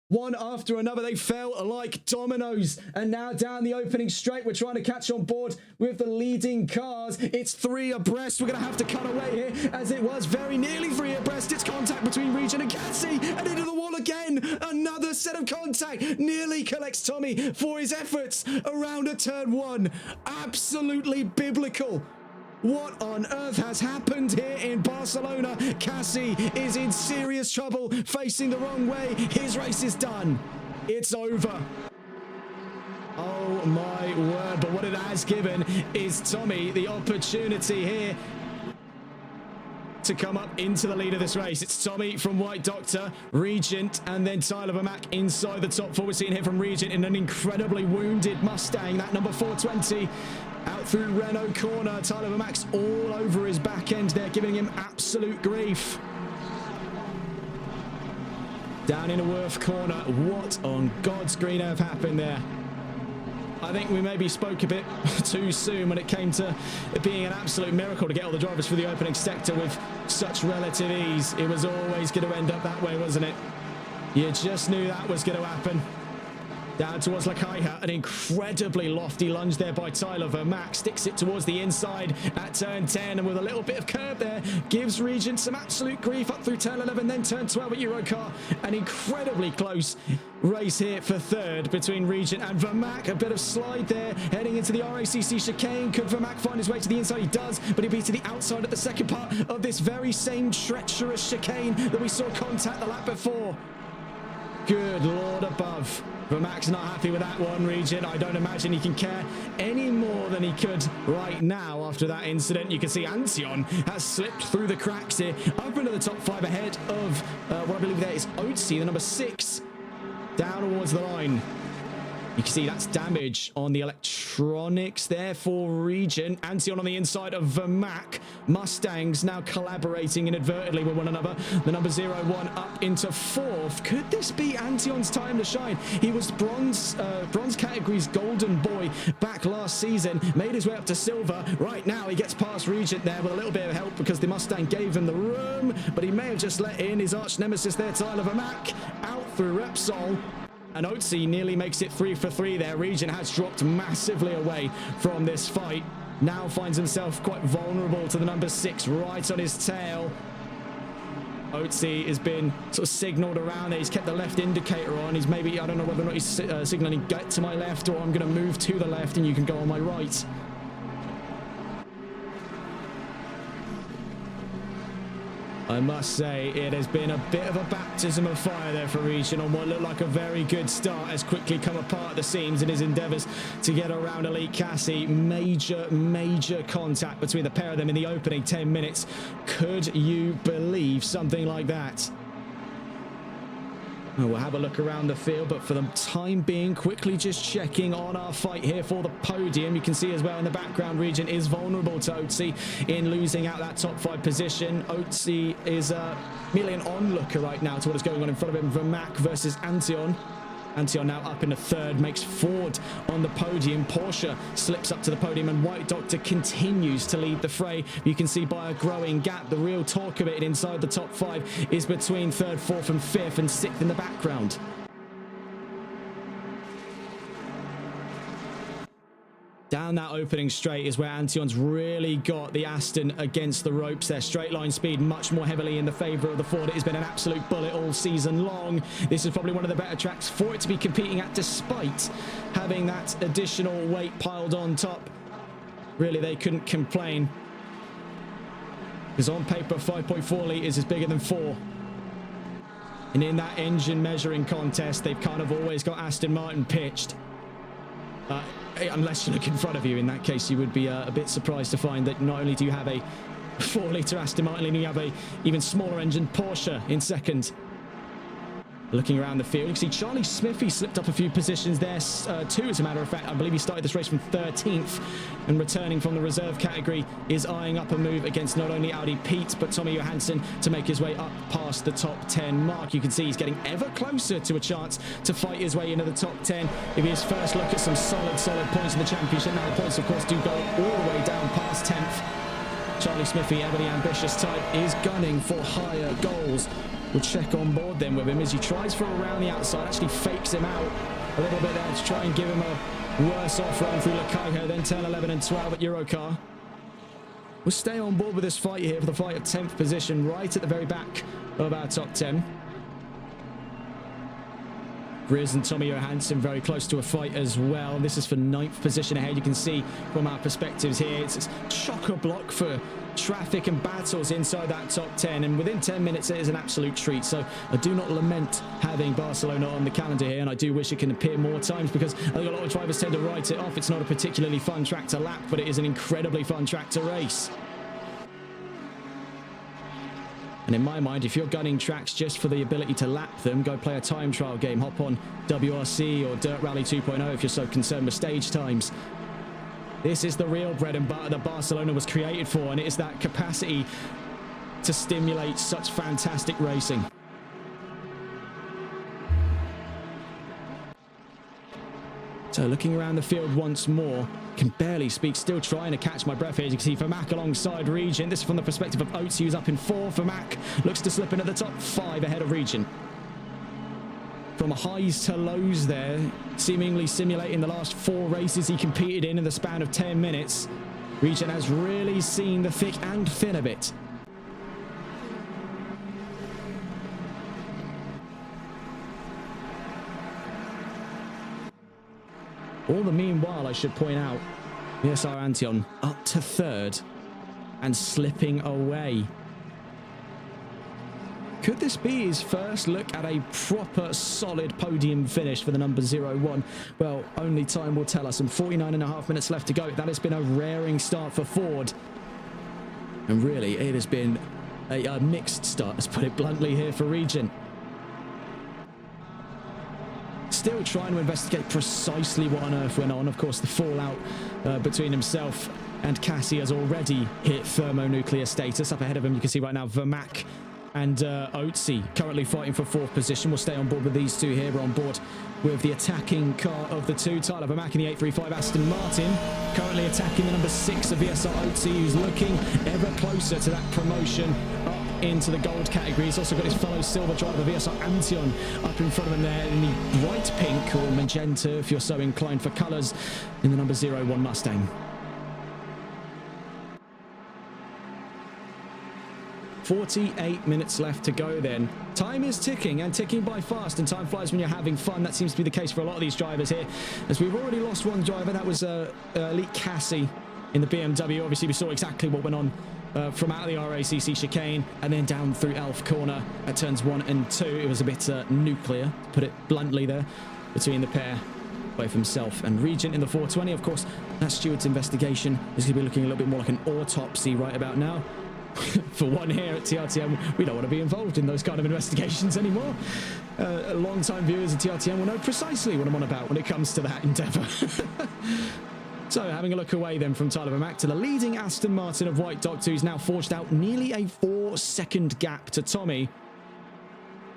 One after another, they fell like dominoes. And now down the opening straight, we're trying to catch on board with the leading cars. It's 3 abreast. We're going to have to cut away here, as it was very nearly 3 abreast. It's contact between Region and Cassie, and into the wall again. Another set of contact. Nearly collects Tommy for his efforts around a turn 1. Absolutely biblical. What on earth has happened here in Barcelona? Cassie is in serious trouble, facing the wrong way. His race is done. It's over. Oh my word, but what it has given is Tommy the opportunity here to come up into the lead of this race. It's Tommy from White Doktor, Regent, and then Tyler Vermaak inside the top 4. We're seeing here from Regent in an incredibly wounded Mustang, that number 420. Out through Renault corner, Tyler Vermaak's all over his back end there, giving him absolute grief. Down in a Worth corner, what on God's green earth happened there? I think we maybe spoke a bit too soon when it came to it being an absolute miracle to get all the drivers through the opening sector with such relative ease. It was always going to end up that way, wasn't it? You just knew that was going to happen. Down towards Lakaiha, an incredibly lofty lunge there by Tyler Vermaak. Sticks it towards the inside at turn 10, and with a little bit of curb there, gives Regent some absolute grief up through turn 11, then turn 12 at Eurocar. An incredibly close race here for third between Regent and Vermaak. A bit of slide there, heading into the RACC chicane. Could Vermaak find his way to the inside? He does, but he'll be to the outside at the second part of this very same treacherous chicane that we saw contact the lap before. Good Lord above. Vermaak's not happy with that one, Regent. I don't imagine he can care any more than he could right now after that incident. You can see Antion has slipped through the cracks here, up into the top 5 ahead of what I believe there is Oatsy, the number 6, down towards the line. You can see that's damage on the electronics there for Regent. Antion on the inside of Vermaak. Mustangs now collaborating inadvertently with one another. The number 01 up into 4th. Could this be Antion's time to shine? He was bronze category's golden boy back last season. Made his way up to silver. Right now he gets past Regent there with a little bit of help because the Mustang gave him the room. But he may have just let in his arch nemesis there, Tyler Vermaak, out through Repsol. And Oatsy nearly makes it 3 for 3 there. Regent has dropped massively away from this fight. Now finds himself quite vulnerable to the number 6 right on his tail. Oatsy has been sort of signaled around there. He's kept the left indicator on. He's maybe, I don't know whether or not he's signaling get to my left or I'm going to move to the left and you can go on my right. I must say, it has been a bit of a baptism of fire there for Regent on what looked like a very good start. Has quickly come apart at the seams in his endeavours to get around Elite Cassie. Major contact between the pair of them in the opening 10 minutes. Could you believe something like that? We'll have a look around the field, but for the time being, quickly just checking on our fight here for the podium. You can see as well in the background, Regent is vulnerable to Oatsy in losing out that top 5 position. Oatsy is merely an onlooker right now to what is going on in front of him. Vermaak versus Antion. Antion now up in the 3rd, makes forward on the podium. Porsche slips up to the podium and White Doktor continues to lead the fray. You can see by a growing gap, the real talk of it inside the top 5 is between 3rd, 4th and 5th and 6th in the background. Down that opening straight is where Antion's really got the Aston against the ropes there. Straight line speed much more heavily in the favour of the Ford. It has been an absolute bullet all season long. This is probably one of the better tracks for it to be competing at, despite having that additional weight piled on top. Really, they couldn't complain, because on paper 5.4 litres is bigger than 4. And in that engine measuring contest, they've kind of always got Aston Martin pitched. Unless you look in front of you, in that case you would be a bit surprised to find that not only do you have a 4-litre Aston Martin, you have a even smaller engine Porsche in second. Looking around the field, you can see Charlie Smithy slipped up a few positions there, 2 as a matter of fact. I believe he started this race from 13th, and returning from the reserve category is eyeing up a move against not only Audi Pete but Tommy Johansson to make his way up past the top 10 mark. You can see he's getting ever closer to a chance to fight his way into the top 10 if he is first look at some solid points in the championship. Now the points of course do go all the way down past 10th. Charlie Smithy, ever the ambitious type, is gunning for higher goals. We'll check on board then with him as he tries for around the outside, actually fakes him out a little bit there to try and give him a worse off run through Lakaiha, then turn 11 and 12 at Eurocar. We'll stay on board with this fight here for the fight of 10th position, right at the very back of our top 10. Grizz and Tommy Johansson very close to a fight as well. This is for 9th position ahead. You can see from our perspectives here, it's chock-a-block for traffic and battles inside that top 10, and within 10 minutes it is an absolute treat. So I do not lament having Barcelona on the calendar here, and I do wish it can appear more times, because I think a lot of drivers tend to write it off. It's not a particularly fun track to lap, but it is an incredibly fun track to race. And in my mind, if you're gunning tracks just for the ability to lap them, go play a time trial game. Hop on WRC or Dirt Rally 2.0 if you're so concerned with stage times. This is the real bread and butter that Barcelona was created for, and it is that capacity to stimulate such fantastic racing. So looking around the field once more, can barely speak, still trying to catch my breath here. As you can see Vermaak alongside Regent. This is from the perspective of Oatsy, who's up in 4th. Vermaak looks to slip into the top 5 ahead of Regent. from highs to lows there, seemingly simulating the last 4 races he competed in the span of 10 minutes. Regen has really seen the thick and thin of it. All the meanwhile, I should point out, VSR Antion up to 3rd and slipping away. Could this be his first look at a proper solid podium finish for the number 01? Well, only time will tell us. And 49.5 minutes left to go. That has been a raring start for Ford. And really, it has been a mixed start, let's put it bluntly here for Regen. Still trying to investigate precisely what on earth went on. Of course, the fallout between himself and Cassie has already hit thermonuclear status. Up ahead of him, you can see right now, Vermac and Oatsy currently fighting for 4th position. We'll stay on board with these two here. We're on board with the attacking car of the two. Tyler Vermac in the 835 Aston Martin, currently attacking the number 6 of VSR Oatsy, who's looking ever closer to that promotion up into the gold category. He's also got his fellow silver driver VSR Antion up in front of him there in the bright pink or magenta, if you're so inclined for colours, in the number 01 Mustang. 48 minutes left to go then. Time is ticking, and ticking by fast, and time flies when you're having fun. That seems to be the case for a lot of these drivers here, as we've already lost one driver. That was Elite Cassie in the BMW. Obviously, we saw exactly what went on from out of the RACC chicane and then down through Elf Corner at turns 1 and 2. It was a bit nuclear, to put it bluntly there, between the pair, both himself and Regen in the 420. Of course, that steward's investigation is going to be looking a little bit more like an autopsy right about now. For one here at TRTM, we don't want to be involved in those kind of investigations anymore. Long-time viewers of TRTM will know precisely what I'm on about when it comes to that endeavour. So, having a look away then from Tyler Vermac to the leading Aston Martin of White Doktor, who's now forged out nearly a 4-second gap to Tommy.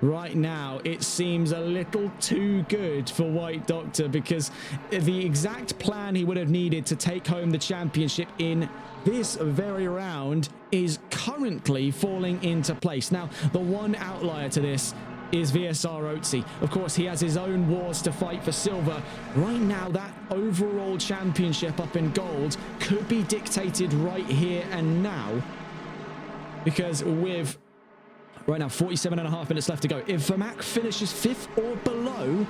Right now, it seems a little too good for White Doktor, because the exact plan he would have needed to take home the championship in this very round is currently falling into place. Now, the one outlier to this is VSR Oatsy. Of course, he has his own wars to fight for silver. Right now, that overall championship up in gold could be dictated right here and now, because with right now 47.5 minutes left to go, if Vermac finishes 5th or below,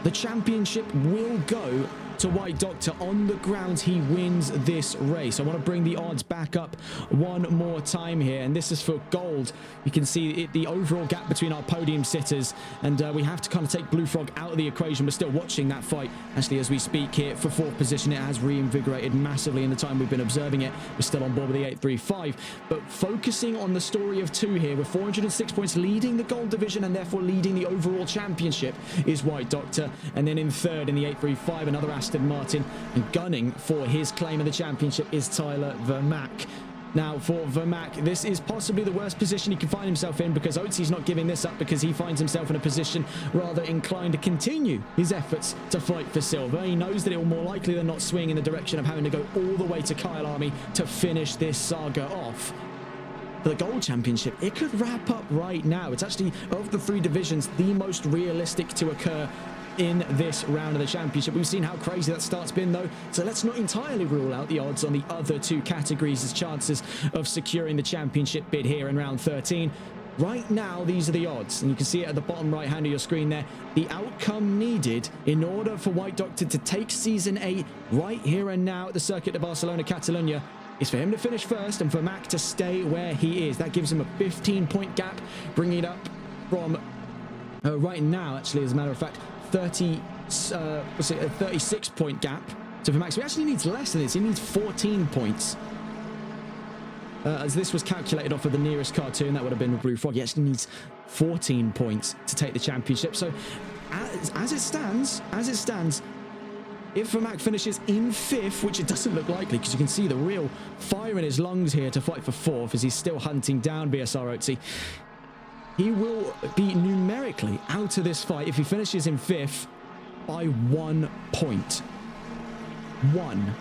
the championship will go to White Doktor on the grounds he wins this race. I want to bring the odds back up one more time here, and this is for gold. You can see the overall gap between our podium sitters, and we have to kind of take Blue Frog out of the equation. We're still watching that fight actually as we speak here for 4th position. It has reinvigorated massively in the time we've been observing it. We're still on board with the 835, but focusing on the story of 2 here, with 406 points leading the gold division and therefore leading the overall championship, is White Doktor. And then in 3rd in the 835, another Aston Martin, and gunning for his claim of the championship is Tyler Vermac. Now, for Vermac, this is possibly the worst position he can find himself in, because Oatsy's not giving this up, because he finds himself in a position rather inclined to continue his efforts to fight for silver. He knows that it will more likely than not swing in the direction of having to go all the way to Kyle Army to finish this saga off. For the gold championship, it could wrap up right now. It's actually, of the 3 divisions, the most realistic to occur in this round of the championship. We've seen how crazy that start's been, though, so let's not entirely rule out the odds on the other 2 categories as chances of securing the championship bid here in round 13. Right now, these are the odds, and you can see it at the bottom right hand of your screen there. The outcome needed in order for White Doktor to take Season 8 right here and now at the Circuit de Barcelona, Catalonia, is for him to finish 1st and for Mac to stay where he is. That gives him a 15-point gap, bringing it up from right now, actually, as a matter of fact, 36-point gap to Vermac. So he actually needs less than this. He needs 14 points. As this was calculated off of the nearest cartoon, that would have been Blue Frog. He actually needs 14 points to take the championship. So as it stands, if Vermac finishes in 5th, which it doesn't look likely, because you can see the real fire in his lungs here to fight for 4th as he's still hunting down VSR Oatsy, he will be numerically out of this fight if he finishes in 5th by 1 point. 1.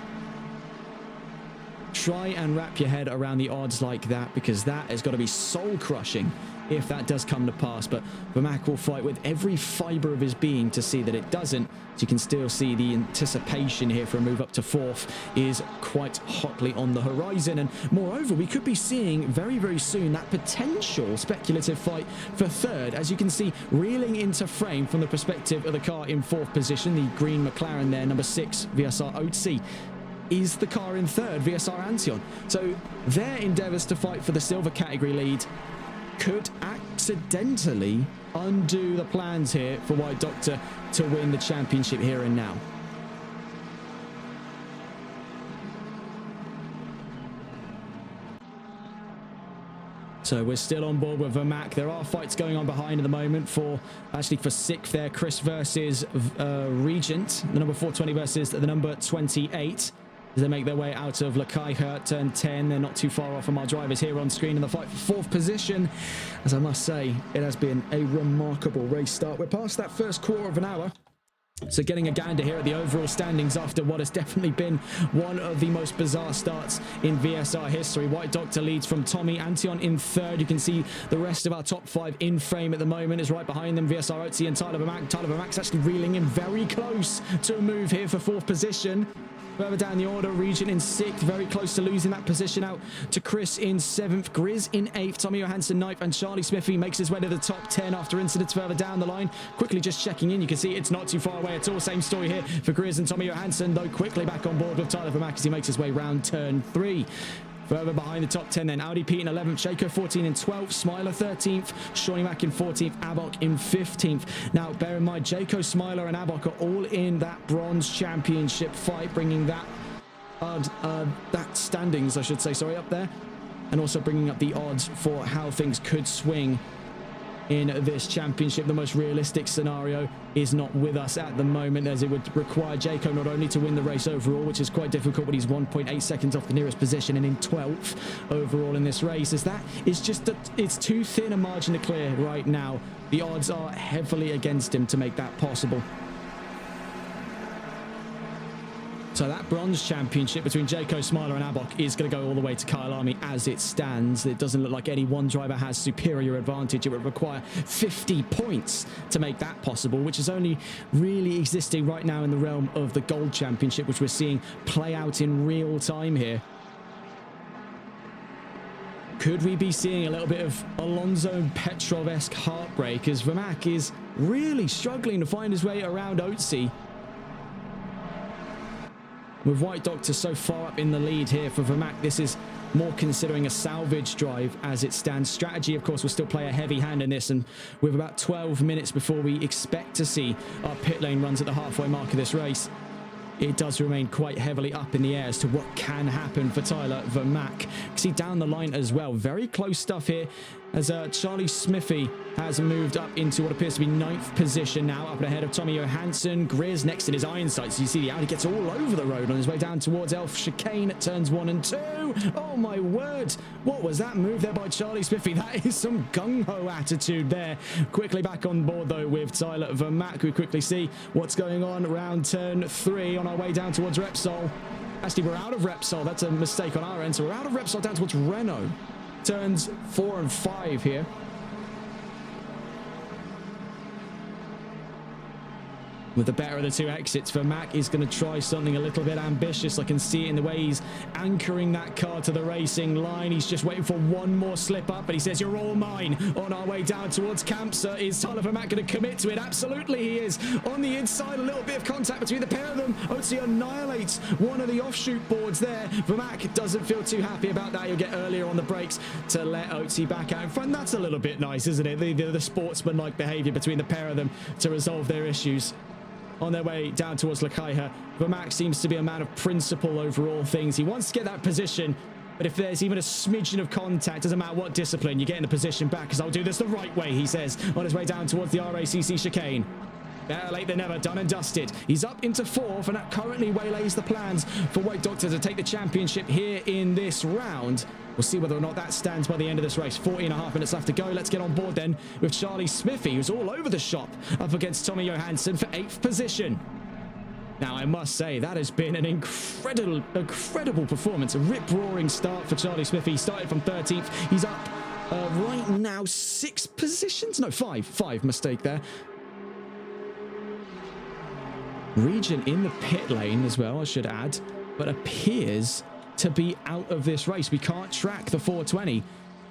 Try and wrap your head around the odds like that, because that has got to be soul-crushing if that does come to pass. But Vermaak will fight with every fibre of his being to see that it doesn't. So you can still see the anticipation here for a move up to fourth is quite hotly on the horizon. And moreover, we could be seeing very, very soon that potential speculative fight for third. As you can see, reeling into frame from the perspective of the car in fourth position, the green McLaren there, number 6, VSR Oatsy, is the car in third, VSR Antion. So their endeavours to fight for the silver category lead could accidentally undo the plans here for White Doktor to win the championship here and now. So we're still on board with Vermaak. There are fights going on behind at the moment for sixth there. Chris versus Regent, the number 420 versus the number 28. As they make their way out of Lakaiha, turn 10. They're not too far off from our drivers here on screen in the fight for fourth position. As I must say, it has been a remarkable race start. We're past that first quarter of an hour. So getting a gander here at the overall standings after what has definitely been one of the most bizarre starts in VSR history. White Doktor leads from Tommy Antion in third. You can see the rest of our top 5 in frame at the moment is right behind them. VSR Oatsy and Tyler Vermaak. Tyler Vermaak's actually reeling in very close to a move here for fourth position. Further down the order, Regent in 6th, very close to losing that position out to Chris in 7th, Grizz in 8th, Tommy Johansson 9th, and Charlie Smithy makes his way to the top 10 after incidents further down the line. Quickly just checking in, you can see it's not too far away at all. Same story here for Grizz and Tommy Johansson, though quickly back on board with Tyler Vermaak as he makes his way round turn 3. Further behind the top 10 then, Audi Pete in 11th, Shaco 14 in 12th, Smiler 13th, Shawnee Mack in 14th, Abok in 15th. Now, bear in mind, Jaco, Smiler and Abok are all in that bronze championship fight, bringing that standings, I should say, sorry, up there, and also bringing up the odds for how things could swing in this championship. The most realistic scenario is not with us at the moment, as it would require Jaco not only to win the race overall, which is quite difficult, but he's 1.8 seconds off the nearest position and in 12th overall in this race, as that is just it's too thin a margin to clear right now. The odds are heavily against him to make that possible. So that bronze championship between Jaco, Smiler and Abok is going to go all the way to Kyle Army as it stands. It doesn't look like any one driver has superior advantage. It would require 50 points to make that possible, which is only really existing right now in the realm of the gold championship, which we're seeing play out in real time here. Could we be seeing a little bit of Alonso Petrov-esque heartbreak as Vermaak is really struggling to find his way around Oatsy? With White Doktor so far up in the lead here for Vermaak, this is more considering a salvage drive as it stands. Strategy, of course, will still play a heavy hand in this, and with about 12 minutes before we expect to see our pit lane runs at the halfway mark of this race, it does remain quite heavily up in the air as to what can happen for Tyler Vermaak. See down the line as well, very close stuff here as Charlie Smithy has moved up into what appears to be 9th position now, up and ahead of Tommy Johansson. Grizz next in his iron sights. You see the Audi gets all over the road on his way down towards Elf Chicane at turns 1 and 2. Oh my word, what was that move there by Charlie Smithy? That is some gung-ho attitude there. Quickly back on board though with Tyler Vermaak. We quickly see what's going on around turn 3 on our way down towards Repsol. Actually, we're out of Repsol. That's a mistake on our end. So we're out of Repsol down towards Renault. Turns 4 and 5 here. With the better of the 2 exits, Vermaak is going to try something a little bit ambitious. I can see it in the way he's anchoring that car to the racing line. He's just waiting for one more slip up, but he says, "You're all mine." On our way down towards Campsa, is Tyler Vermaak going to commit to it? Absolutely he is. On the inside, a little bit of contact between the pair of them. Oatsy annihilates one of the offshoot boards there. Vermaak doesn't feel too happy about that. He'll get earlier on the brakes to let Oatsy back out in front. That's a little bit nice, isn't it? The sportsman-like behaviour between the pair of them to resolve their issues. On their way down towards Lakaiha, Vermaak seems to be a man of principle over all things. He wants to get that position, but if there's even a smidgen of contact, doesn't matter what discipline, you get in the position back, because I'll do this the right way, he says, on his way down towards the RACC chicane. Better late than never, done and dusted. He's up into 4th, and that currently waylays the plans for White Doktor to take the championship here in this round. We'll see whether or not that stands by the end of this race. 40.5 minutes left to go. Let's get on board then with Charlie Smithy, who's all over the shop, up against Tommy Johansson for 8th position. Now, I must say, that has been an incredible performance. A rip-roaring start for Charlie Smithy. He started from 13th. He's up Right now, 6 positions? No, 5 mistake there. Region in the pit lane as well, I should add, but appears to be out of this race. We can't track the 420.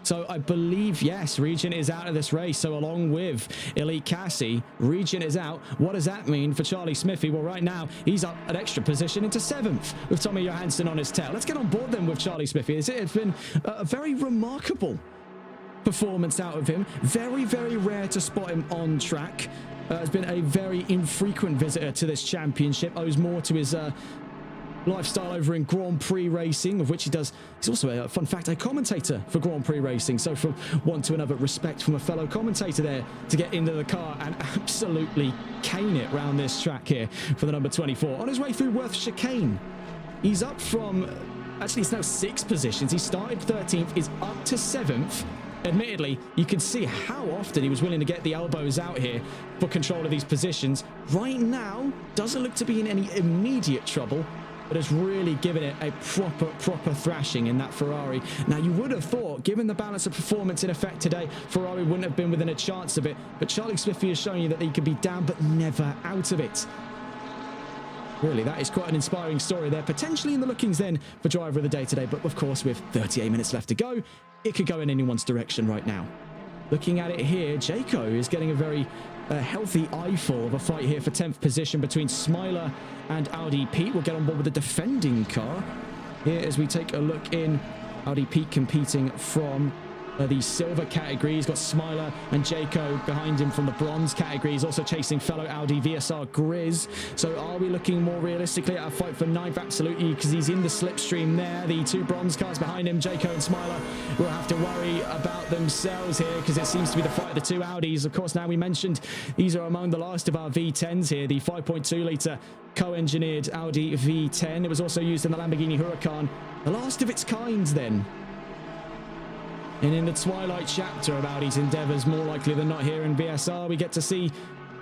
So I believe, yes, Region is out of this race. So along with Elite Cassie, Region is out. What does that mean for Charlie Smithy? Well, right now, he's up an extra position into 7th with Tommy Johansson on his tail. Let's get on board then with Charlie Smithy. It's been a very remarkable performance out of him. Very, very rare to spot him on track. Has been a very infrequent visitor to this championship. Owes more to his lifestyle over in Grand Prix racing, of which he's also a fun fact, a commentator for Grand Prix racing. So from one to another, respect from a fellow commentator there to get into the car and absolutely cane it round this track here for the number 24. On his way through Worth Chicane, he's up from, actually it's now 6 positions. He started 13th, is up to 7th. Admittedly, you can see how often he was willing to get the elbows out here for control of these positions. Right now, doesn't look to be in any immediate trouble, but has really given it a proper thrashing in that Ferrari. Now, you would have thought, given the balance of performance in effect today, Ferrari wouldn't have been within a chance of it. But Charlie Smithy has shown you that he can be down, but never out of it. Really, that is quite an inspiring story there. Potentially in the lookings then for driver of the day today. But of course, with 38 minutes left to go, it could go in anyone's direction right now. Looking at it here, Jayco is getting a very healthy eyeful of a fight here for 10th position between Smiler and Audi Pete. We'll get on board with the defending car here as we take a look in. Audi Pete competing from the silver category. He's got Smiler and Jayco behind him from the bronze category. He's also chasing fellow Audi VSR ChrisD. So are we looking more realistically at a fight for 9th? Absolutely, because he's in the slipstream there. The 2 bronze cars behind him, Jayco and Smiler, will have to worry about themselves here because it seems to be the fight of the 2 Audis. Of course, now we mentioned these are among the last of our V10s here, the 5.2 litre co-engineered Audi V10. It was also used in the Lamborghini Huracan, the last of its kind then. And in the twilight chapter of Audi's endeavours, more likely than not here in VSR, we get to see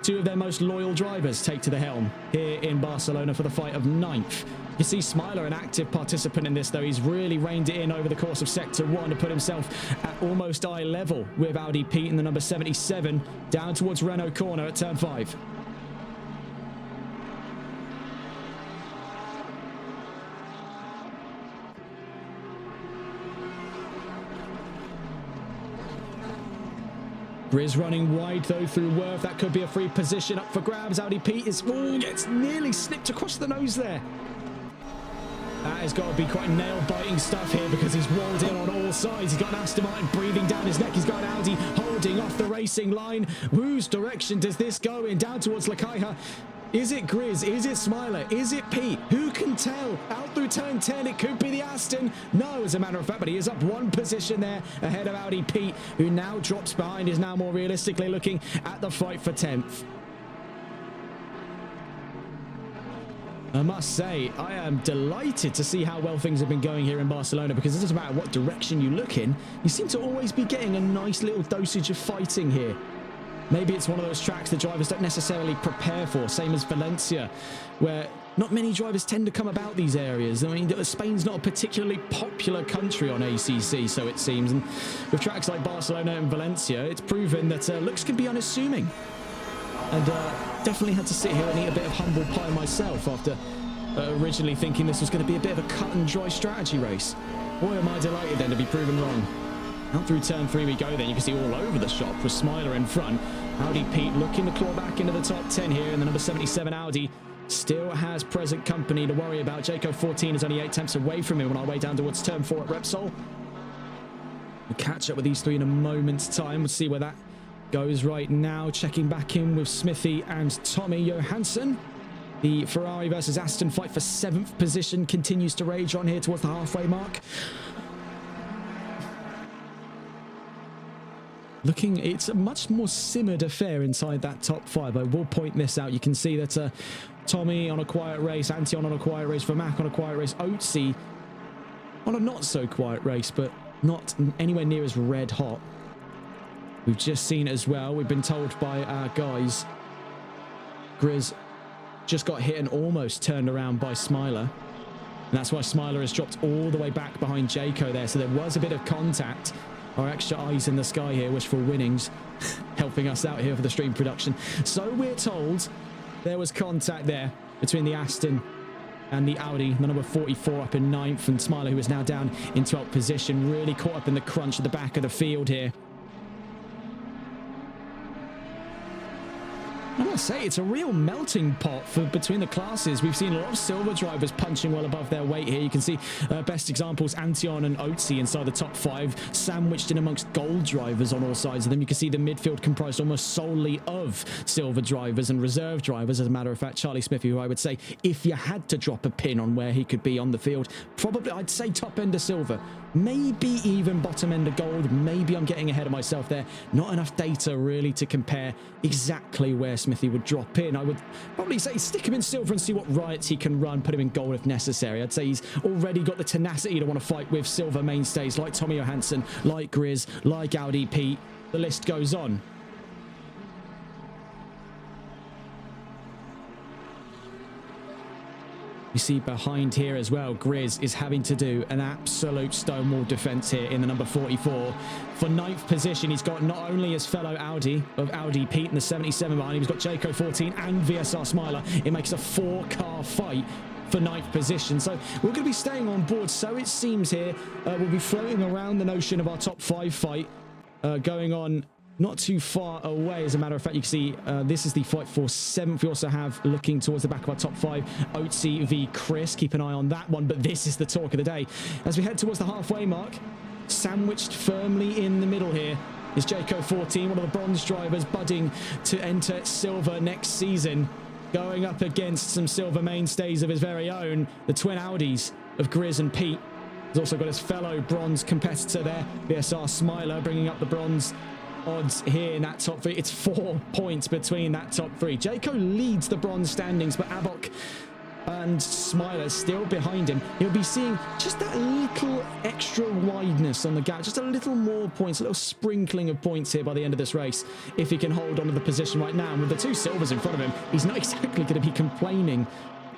2 of their most loyal drivers take to the helm here in Barcelona for the fight of 9th. You see Smiler, an active participant in this, though. He's really reined it in over the course of Sector 1 to put himself at almost eye level with Audi Pete in the number 77, down towards Renault corner at turn 5. Grizz running wide though through Worth. That could be a free position up for grabs. Audi Pete gets nearly snipped across the nose there. That has got to be quite nail-biting stuff here because he's walled in on all sides. He's got an Aston Martin breathing down his neck. He's got an Audi holding off the racing line. Whose direction does this go in? Down towards Lacaja. Is it Grizz? Is it Smiler? Is it Pete? Who can tell? Out through turn 10, it could be the Aston. No, as a matter of fact, but he is up 1 position there ahead of Audi Pete, who now drops behind, is now more realistically looking at the fight for 10th. I must say, I am delighted to see how well things have been going here in Barcelona, because it doesn't matter what direction you look in, you seem to always be getting a nice little dosage of fighting here. Maybe it's one of those tracks the drivers don't necessarily prepare for, same as Valencia, where not many drivers tend to come about these areas. I mean, Spain's not a particularly popular country on ACC, so it seems. And with tracks like Barcelona and Valencia, it's proven that looks can be unassuming. And definitely had to sit here and eat a bit of humble pie myself after originally thinking this was going to be a bit of a cut and dry strategy race. Boy, am I delighted then to be proven wrong. Out through turn 3 we go then. You can see all over the shop with Smiler in front. Audi Pete looking to claw back into the top 10 here, and the number 77 Audi still has present company to worry about. Jayco 14 is only 8 tenths away from him on our way down towards turn 4 at Repsol. We'll catch up with these 3 in a moment's time. We'll see where that goes right now. Checking back in with Smithy and Tommy Johansson. The Ferrari versus Aston fight for 7th position continues to rage on here towards the halfway mark. It's a much more simmered affair inside that top 5. I will point this out. You can see that Tommy on a quiet race, Antion on a quiet race, Vermac on a quiet race, Oatsy on a not so quiet race, but not anywhere near as red hot. We've just seen as well, we've been told by our guys, Grizz just got hit and almost turned around by Smiler. And that's why Smiler has dropped all the way back behind Jayco there. So there was a bit of contact. our extra eyes in the sky here, wishful winnings, helping us out here for the stream production. So we're told there was contact there between the Aston and the Audi, the number 44 up in 9th, and Smiler, who is now down in 12th position, really caught up in the crunch at the back of the field here. I must say, it's a real melting pot between the classes. We've seen a lot of silver drivers punching well above their weight here. You can see best examples, Antion and Oatsy inside the top 5, sandwiched in amongst gold drivers on all sides of them. You can see the midfield comprised almost solely of silver drivers and reserve drivers. As a matter of fact, Charlie Smithy, who I would say, if you had to drop a pin on where he could be on the field, probably I'd say top end of silver, maybe even bottom end of gold. Maybe I'm getting ahead of myself there. Not enough data really to compare exactly where Smithy would drop in. I would probably say stick him in silver and see what riots he can run, put him in gold if necessary. I'd say he's already got the tenacity to want to fight with silver mainstays like Tommy Johansson, like Grizz, like Audi Pete. The list goes on. You see behind here as well, Grizz is having to do an absolute stonewall defense here in the number 44. For 9th position, he's got not only his fellow Audi of Audi Pete in the 77 behind him, he's got Jayco 14 and VSR Smiler. It makes a 4-car fight for 9th position. So we're going to be staying on board. So it seems here, we'll be floating around the notion of our top 5 fight going on not too far away. As a matter of fact, you can see this is the fight for 7th. We also have, looking towards the back of our top 5, Oatsy v Chris. Keep an eye on that one, but this is the talk of the day. As we head towards the halfway mark, sandwiched firmly in the middle here is Jayco 14, one of the bronze drivers budding to enter silver next season, going up against some silver mainstays of his very own, the twin Audis of Grizz and Pete. He's also got his fellow bronze competitor there, VSR Smiler, bringing up the bronze odds here in that top 3. It's 4 points between that top 3. Jayco leads the bronze standings, but Abok and Smiler still behind him. He'll be seeing just that little extra wideness on the gap, just a little more points, a little sprinkling of points here by the end of this race, if he can hold on to the position right now. And with the 2 silvers in front of him, he's not exactly going to be complaining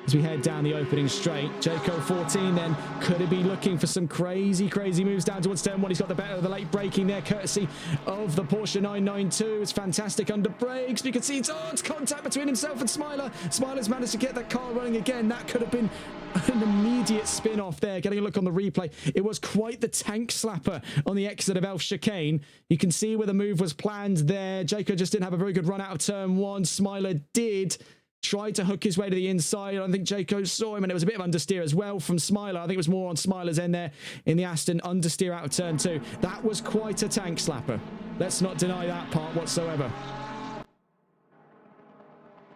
as we head down the opening straight. Jayco 14 then, could he be looking for some crazy moves down towards turn 1? He's got the better of the late braking there, courtesy of the Porsche 992. It's fantastic under brakes. You can see it's contact between himself and Smiler. Smiler's managed to get that car running again. That could have been an immediate spin off there. Getting a look on the replay, it was quite the tank slapper on the exit of Elf Chicane. You can see where the move was planned there. Jayco just didn't have a very good run out of turn 1. Smiler did tried to hook his way to the inside. I think Jayco saw him, and it was a bit of understeer as well from Smiler. I think it was more on Smiler's end there in the Aston, understeer out of turn 2. That was quite a tank slapper. Let's not deny that part whatsoever.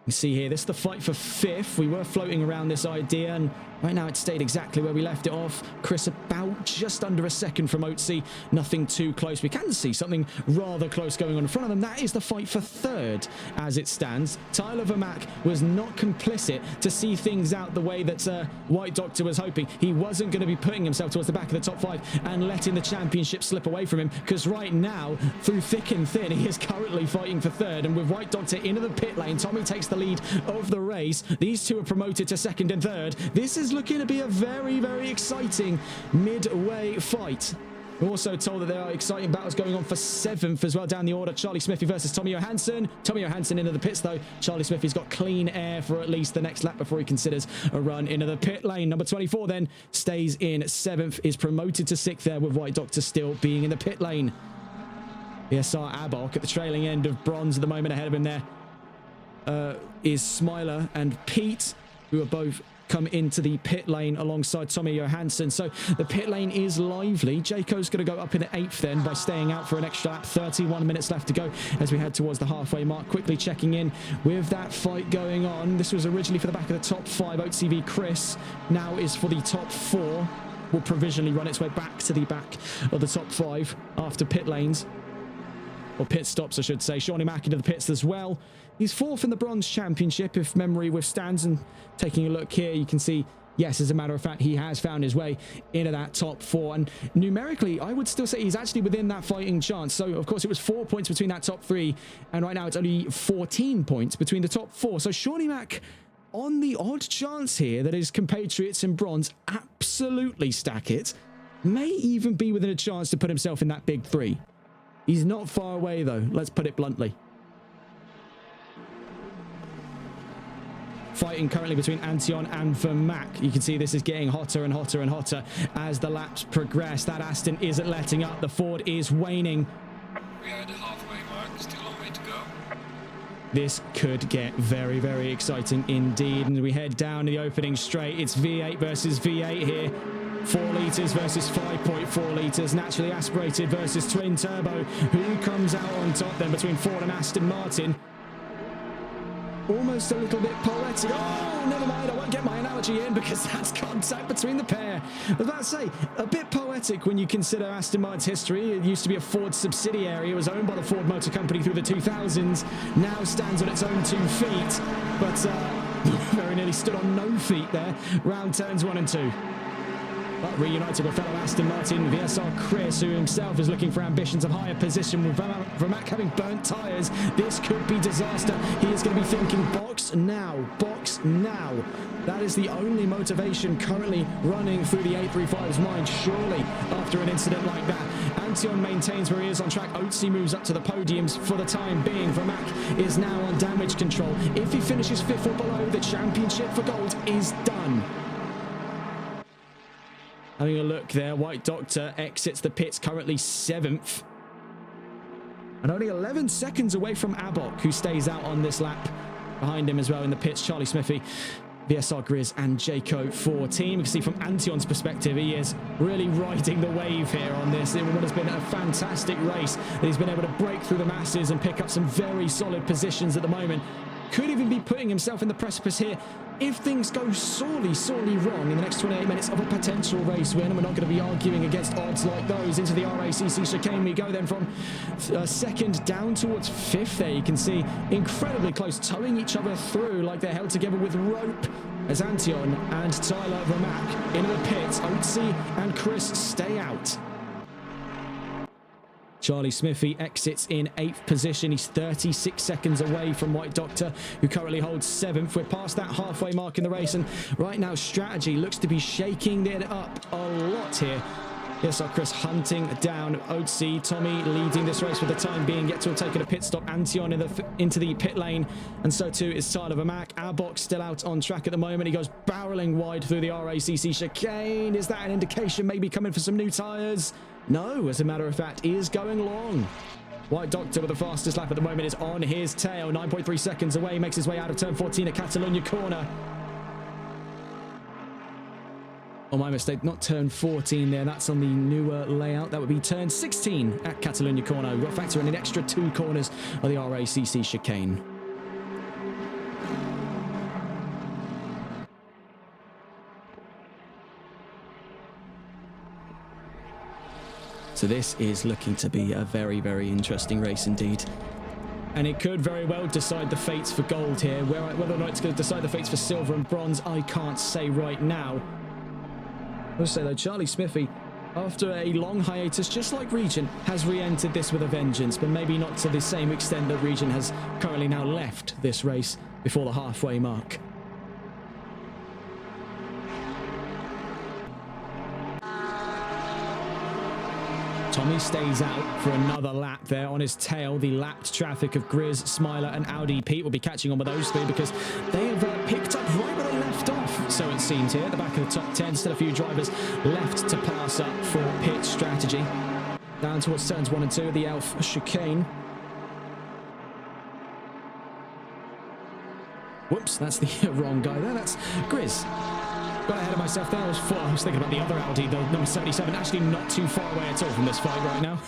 You see here, this is the fight for 5th. We were floating around this idea, and right now it stayed exactly where we left it off. Chris about just under a second from Oatsy. Nothing too close. We can see something rather close going on in front of them. That is the fight for 3rd as it stands. Tyler Vermack was not complicit to see things out the way that White Doktor was hoping. He wasn't going to be putting himself towards the back of the top 5 and letting the championship slip away from him, because right now, through thick and thin, he is currently fighting for 3rd. And with White Doktor into the pit lane, Tommy takes the lead of the race. These 2 are promoted to 2nd and 3rd. This is looking to be a very exciting midway fight. We're also told that there are exciting battles going on for 7th as well down the order. Charlie Smithy versus Tommy Johansson. Tommy Johansson into the pits though. Charlie Smithy's got clean air for at least the next lap before he considers a run into the pit lane. Number 24 then stays in 7th, is promoted to 6th there, with White Doktor still being in the pit lane. VSR Abok at the trailing end of bronze at the moment. Ahead of him there is Smiler and Pete, who are both come into the pit lane alongside Tommy Johansson. So the pit lane is lively. Jayco's going to go up in 8th then by staying out for an extra lap. 31 minutes left to go as we head towards the halfway mark. Quickly checking in with that fight going on. This was originally for the back of the top 5, Oatsy v Chris. Now is for the top 4. Will provisionally run its way back to the back of the top 5 after pit lanes. Or pit stops, I should say. Shawnee Mack into the pits as well. He's 4th in the Bronze Championship, if memory withstands. And taking a look here, you can see, yes, as a matter of fact, he has found his way into that top 4. And numerically, I would still say he's actually within that fighting chance. So, of course, it was 4 points between that top 3. And right now, it's only 14 points between the top 4. So, Shawnee Mack, on the odd chance here that his compatriots in bronze absolutely stack it, May even be within a chance to put himself in that big three. He's not far away, though. Let's put it bluntly. Fighting currently between Antion and Vermaak. You can see this is getting hotter and hotter and hotter as the laps progress. That Aston isn't letting up. The Ford is waning. We are at the halfway mark. Still a long way to go. This could get very, very exciting indeed. And we head down the opening straight. It's V8 versus V8 here. 4 litres versus 5.4 litres. Naturally aspirated versus twin turbo. Who comes out on top then between Ford and Aston Martin? Almost a little bit poetic. Oh, never mind. I won't get my analogy in because that's contact between the pair. I was about to say, a bit poetic when you consider Aston Martin's history. It used to be a Ford subsidiary. It was owned by the Ford Motor Company through the 2000s. Now stands on its own 2 feet. But very nearly stood on no feet there. Round turns 1 and 2. But reunited with fellow Aston Martin VSR Chris, who himself is looking for ambitions of higher position with Vermaak having burnt tyres. This could be disaster. He is going to be thinking box now, box now. That is the only motivation currently running through the 835's mind, surely, after an incident like that. Antion maintains where he is on track. Oatsy moves up to the podiums for the time being. Vermaak is now on damage control. If he finishes 5th or below, the championship for gold is done. Having a look there, White Doktor exits the pits, currently 7th. And only 11 seconds away from Abok, who stays out on this lap. Behind him as well in the pits, Charlie Smithy, VSR ChrisD and Jaco 14. You can see from Antion's perspective, he is really riding the wave here on this. It has been a fantastic race that he's been able to break through the masses and pick up some very solid positions at the moment. Could even be putting himself in the precipice here if things go sorely, sorely wrong in the next 28 minutes of a potential race win. And we're not going to be arguing against odds like those. Into the RACC chicane we go then from 2nd down towards 5th there. You can see incredibly close, towing each other through like they're held together with rope. As Antion and Tyler Vermaak into the pits. Oatsy and Chris stay out. Charlie Smithy exits in 8th position. He's 36 seconds away from White Doktor, who currently holds 7th. We're past that halfway mark in the race, and right now strategy looks to be shaking it up a lot here. Yes, Chris hunting down Oatsy. Tommy leading this race for the time being, yet to have taken a pit stop. Antion into the pit lane, and so too is Tyler Vermaak. Abok still out on track at the moment. He goes barreling wide through the RACC chicane. Is that an indication maybe coming for some new tyres? No, as a matter of fact, he is going long. White Doktor with the fastest lap at the moment is on his tail. 9.3 seconds away, makes his way out of turn 14 at Catalonia corner. Oh, my mistake, not turn 14 there. That's on the newer layout. That would be turn 16 at Catalonia corner. We've got to factor in an extra 2 corners of the RACC chicane. So this is looking to be a very, very interesting race indeed. And it could very well decide the fates for gold here. Whether or not it's going to decide the fates for silver and bronze, I can't say right now. I'll say though, Charlie Smithy, after a long hiatus, just like Region, has re-entered this with a vengeance, but maybe not to the same extent that Region has currently now left this race before the halfway mark. Tommy stays out for another lap there on his tail. The lapped traffic of Grizz, Smiler and Audi Pete will be catching on with those 3 because they have picked up right where they left off, so it seems here at the back of the top 10. Still a few drivers left to pass up for pit strategy. Down towards turns 1 and 2 of the Elf chicane. Whoops, that's the wrong guy there. That's Grizz. Got ahead of myself there. I was thinking about the other Audi, the number 77. Actually not too far away at all from this fight right now.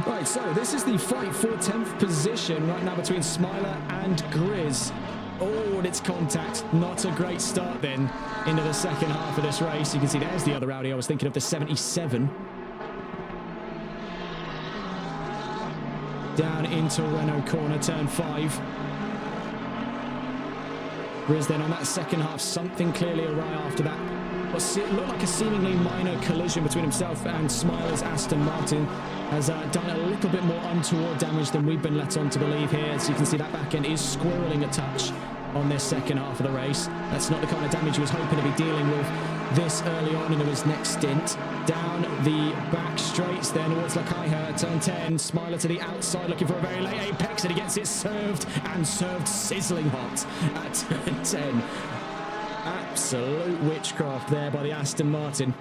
Right, so this is the fight for 10th position right now between Smiler and Grizz. Oh, and it's contact. Not a great start then into the second half of this race. You can see there's the other Audi. I was thinking of the 77. Down into Renault corner, turn 5. Grizz then on that second half, something clearly awry after that. What looked like a seemingly minor collision between himself and Smiler's Aston Martin has done a little bit more untoward damage than we've been let on to believe here. As you can see, that back end is squirreling a touch on this second half of the race. That's not the kind of damage he was hoping to be dealing with this early on in his next stint. Down the back straights then towards Lakaiha, turn 10, Smiler to the outside looking for a very late apex, and he gets it served, and served sizzling hot at turn 10. Absolute witchcraft there by the Aston Martin.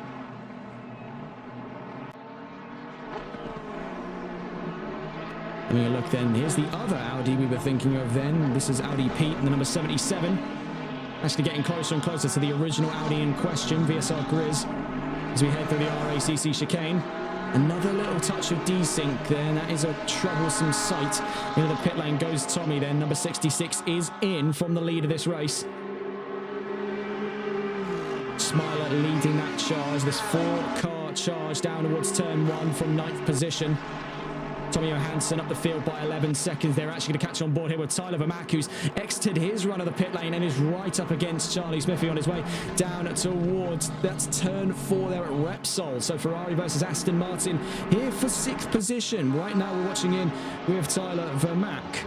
Having a look then, here's the other Audi we were thinking of then. This is Audi Pete in the number 77. Actually getting closer and closer to the original Audi in question, VSR ChrisD, as we head through the RACC chicane. Another little touch of desync there, and that is a troublesome sight. Into the pit lane goes Tommy then, number 66 is in from the lead of this race. Smiler leading that charge, this 4-car charge down towards turn 1 from 9th position. Tommy Johansson up the field by 11 seconds. They're actually going to catch on board here with Tyler Vermack, who's exited his run of the pit lane and is right up against Charlie Smithy on his way down towards, that's turn 4 there at Repsol. So Ferrari versus Aston Martin here for 6th position. Right now we're watching in with Tyler Vermack.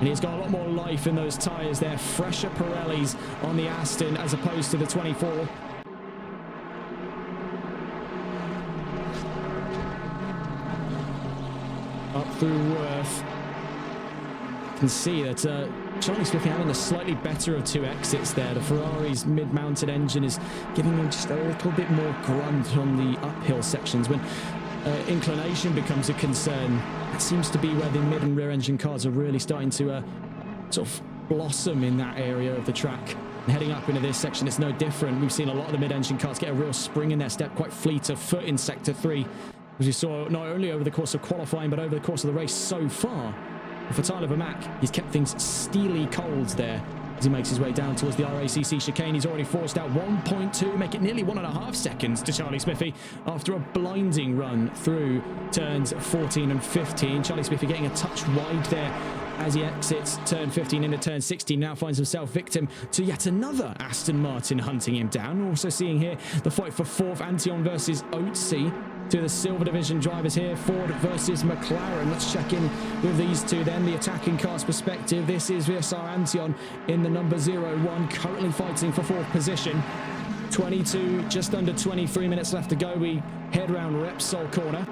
And he's got a lot more life in those tyres there. Fresher Pirellis on the Aston as opposed to the 24. Up through Worth. You can see that Charlie Smithy having a slightly better of 2 exits there. The Ferrari's mid-mounted engine is giving him just a little bit more grunt on the uphill sections. When inclination becomes a concern, that seems to be where the mid and rear engine cars are really starting to sort of blossom in that area of the track. And heading up into this section, it's no different. We've seen a lot of the mid-engine cars get a real spring in their step, quite fleet of foot in Sector 3. As you saw, not only over the course of qualifying, but over the course of the race so far. And for Tyler Vermack, he's kept things steely cold there as he makes his way down towards the RACC chicane. He's already forced out 1.2, make it nearly 1.5 seconds to Charlie Smithy after a blinding run through turns 14 and 15. Charlie Smithy getting a touch wide there as he exits turn 15 into turn 16. Now finds himself victim to yet another Aston Martin hunting him down. We're also seeing here the fight for 4th, Antion versus Oatsy. To the Silver Division drivers here, Ford versus McLaren. Let's check in with these two then. The attacking car's perspective. This is VSR Antion in the number 01, currently fighting for 4th position. 22, just under 23 minutes left to go. We head round Repsol corner.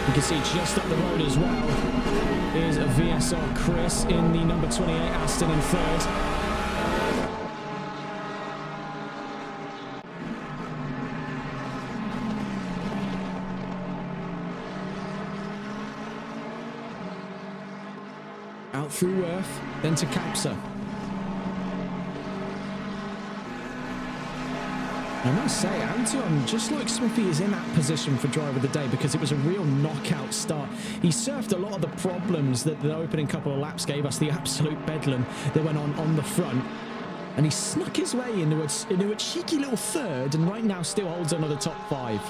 You can see just up the road as well is a VSR ChrisD in the number 28 Aston in 3rd. Out through Worth, then to Capsa. I must say, Antion, just like Smithy, is in that position for driver of the day because it was a real knockout start. He surfed a lot of the problems that the opening couple of laps gave us, the absolute bedlam that went on the front. And he snuck his way into a cheeky little 3rd, and right now still holds on to the top 5.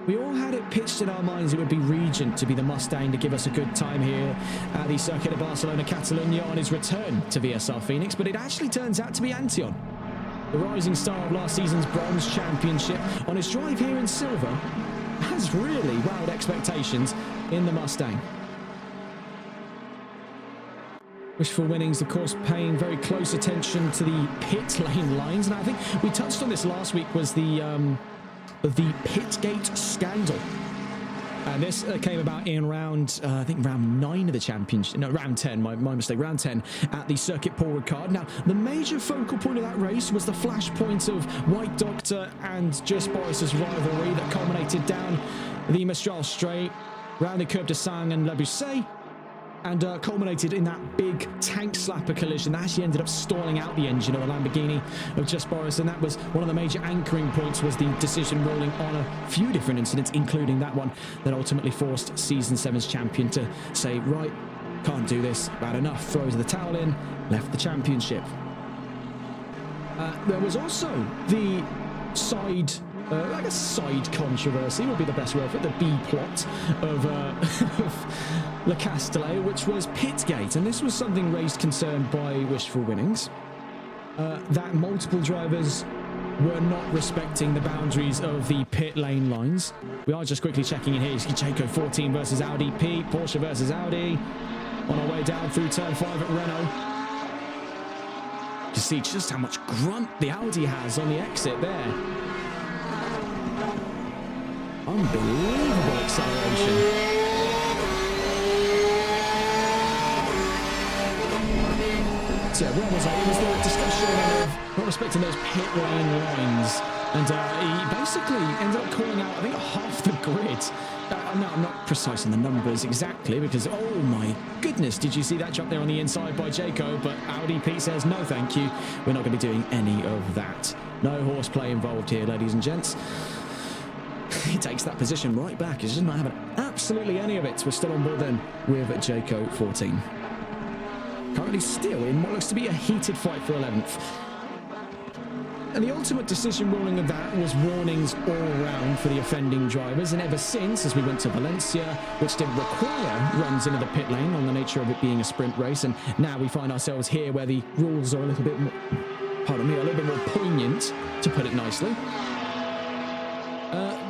We all had it pitched in our minds it would be Regent to be the Mustang to give us a good time here at the Circuit of Barcelona, Catalunya on his return to VSR Phoenix, but it actually turns out to be Antion. The rising star of last season's Bronze Championship on his drive here in silver has really wowed expectations in the Mustang. Wishful Winnings, of course, paying very close attention to the pit lane lines, and I think we touched on this last week, was the Pitgate scandal. And this came about in round, I think round 9 of the championship. No, round 10, my mistake, round 10 at the Circuit Paul Ricard. Now, the major focal point of that race was the flashpoint of White Doktor and Just Boris's rivalry that culminated down the Mistral Straight, round the Curve de Sang and La Busset, and culminated in that big tank slapper collision that actually ended up stalling out the engine of the Lamborghini of Just Boris. And that was one of the major anchoring points, was the decision ruling on a few different incidents, including that one that ultimately forced Season 7's champion to say, right, can't do this, bad enough, throws the towel in, left the championship. There was also the side... I guess side controversy would be the best word for it, the B-plot of Le Castellet, which was Pitgate. And this was something raised concern by Wishful Winnings, that multiple drivers were not respecting the boundaries of the pit lane lines. We are just quickly checking in here. You see Jaco 14 versus Audi Pete, Porsche versus Audi. on our way down through turn 5 at Renault. You see just how much grunt the Audi has on the exit there. Unbelievable acceleration. So where was I? It was the discussion of not respecting those pit lane lines. And he basically ended up calling out, I think, half the grid. I'm not precise on the numbers exactly because, oh my goodness, did you see that jump there on the inside by Jaco? But Audi Pete says, no, thank you. We're not going to be doing any of that. No horseplay involved here, ladies and gents. He takes that position right back. He's just not having absolutely any of it. We're still on board then with Jaco 14. Currently still in what looks to be a heated fight for 11th. And the ultimate decision ruling of that was warnings all around for the offending drivers. And ever since, as we went to Valencia, which did require runs into the pit lane on the nature of it being a sprint race, and now we find ourselves here where the rules are a little bit more, pardon me, a little bit more poignant, to put it nicely.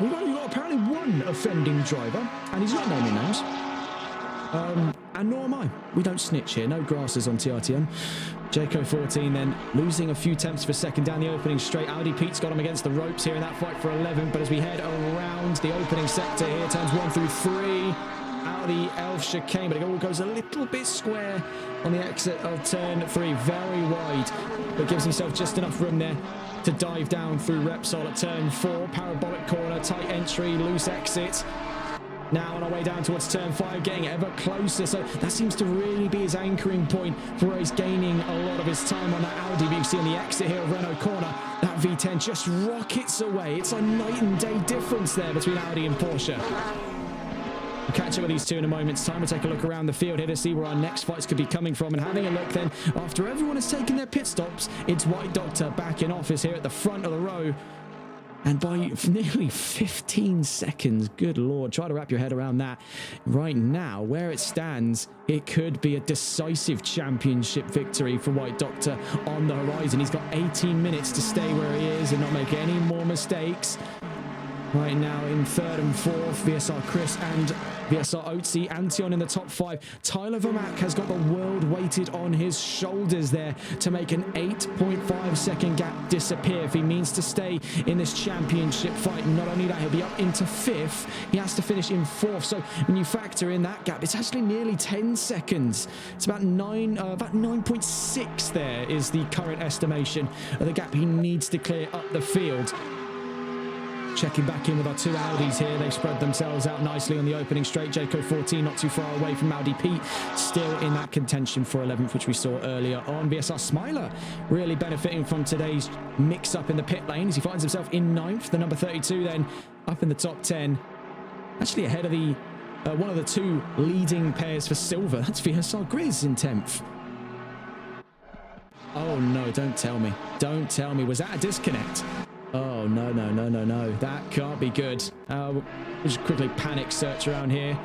We've only got apparently one offending driver, and he's not naming names. And nor am I. We don't snitch here. No grasses on TRTM. Jaco 14 then losing a few tenths for second down the opening straight. Audi Pete's got him against the ropes here in that fight for 11. But as we head around the opening sector here, turns 1 through 3, out of the Elf chicane, but it all goes a little bit square on the exit of turn 3. Very wide, but gives himself just enough room there to dive down through Repsol at turn 4. Parabolic corner, tight entry, loose exit. Now on our way down towards turn 5, getting ever closer. So that seems to really be his anchoring point for where he's gaining a lot of his time on that Audi. But you see on the exit here of Renault corner, that V10 just rockets away. It's a night and day difference there between Audi and Porsche. We'll catch up with these two in a moment's time. We'll take a look around the field here to see where our next fights could be coming from. And having a look then, after everyone has taken their pit stops, it's White Doctor back in office here at the front of the row. And by nearly 15 seconds, good Lord, try to wrap your head around that. Right now, where it stands, it could be a decisive championship victory for White Doctor on the horizon. He's got 18 minutes to stay where he is and not make any more mistakes. Right now in 3rd and 4th, VSR Chris and VSR Oatsy. Antion in the top 5. Tyler Vermack has got the world weighted on his shoulders there to make an 8.5 second gap disappear if he means to stay in this championship fight. Not only that, he'll be up into 5th. He has to finish in 4th. So when you factor in that gap, it's actually nearly 10 seconds. It's about 9.6 there is the current estimation of the gap he needs to clear up the field. Checking back in with our two Audis here. They spread themselves out nicely on the opening straight. Jaco 14 not too far away from Audi Pete. Still in that contention for 11th, which we saw earlier on. VSR Smiler really benefiting from today's mix-up in the pit lane as he finds himself in 9th. The number 32 then up in the top 10. Actually ahead of the one of the two leading pairs for silver. That's VSR ChrisD in 10th. Oh no, don't tell me. Don't tell me. Was that a disconnect? Oh, no. That can't be good. We'll just quickly panic search around here.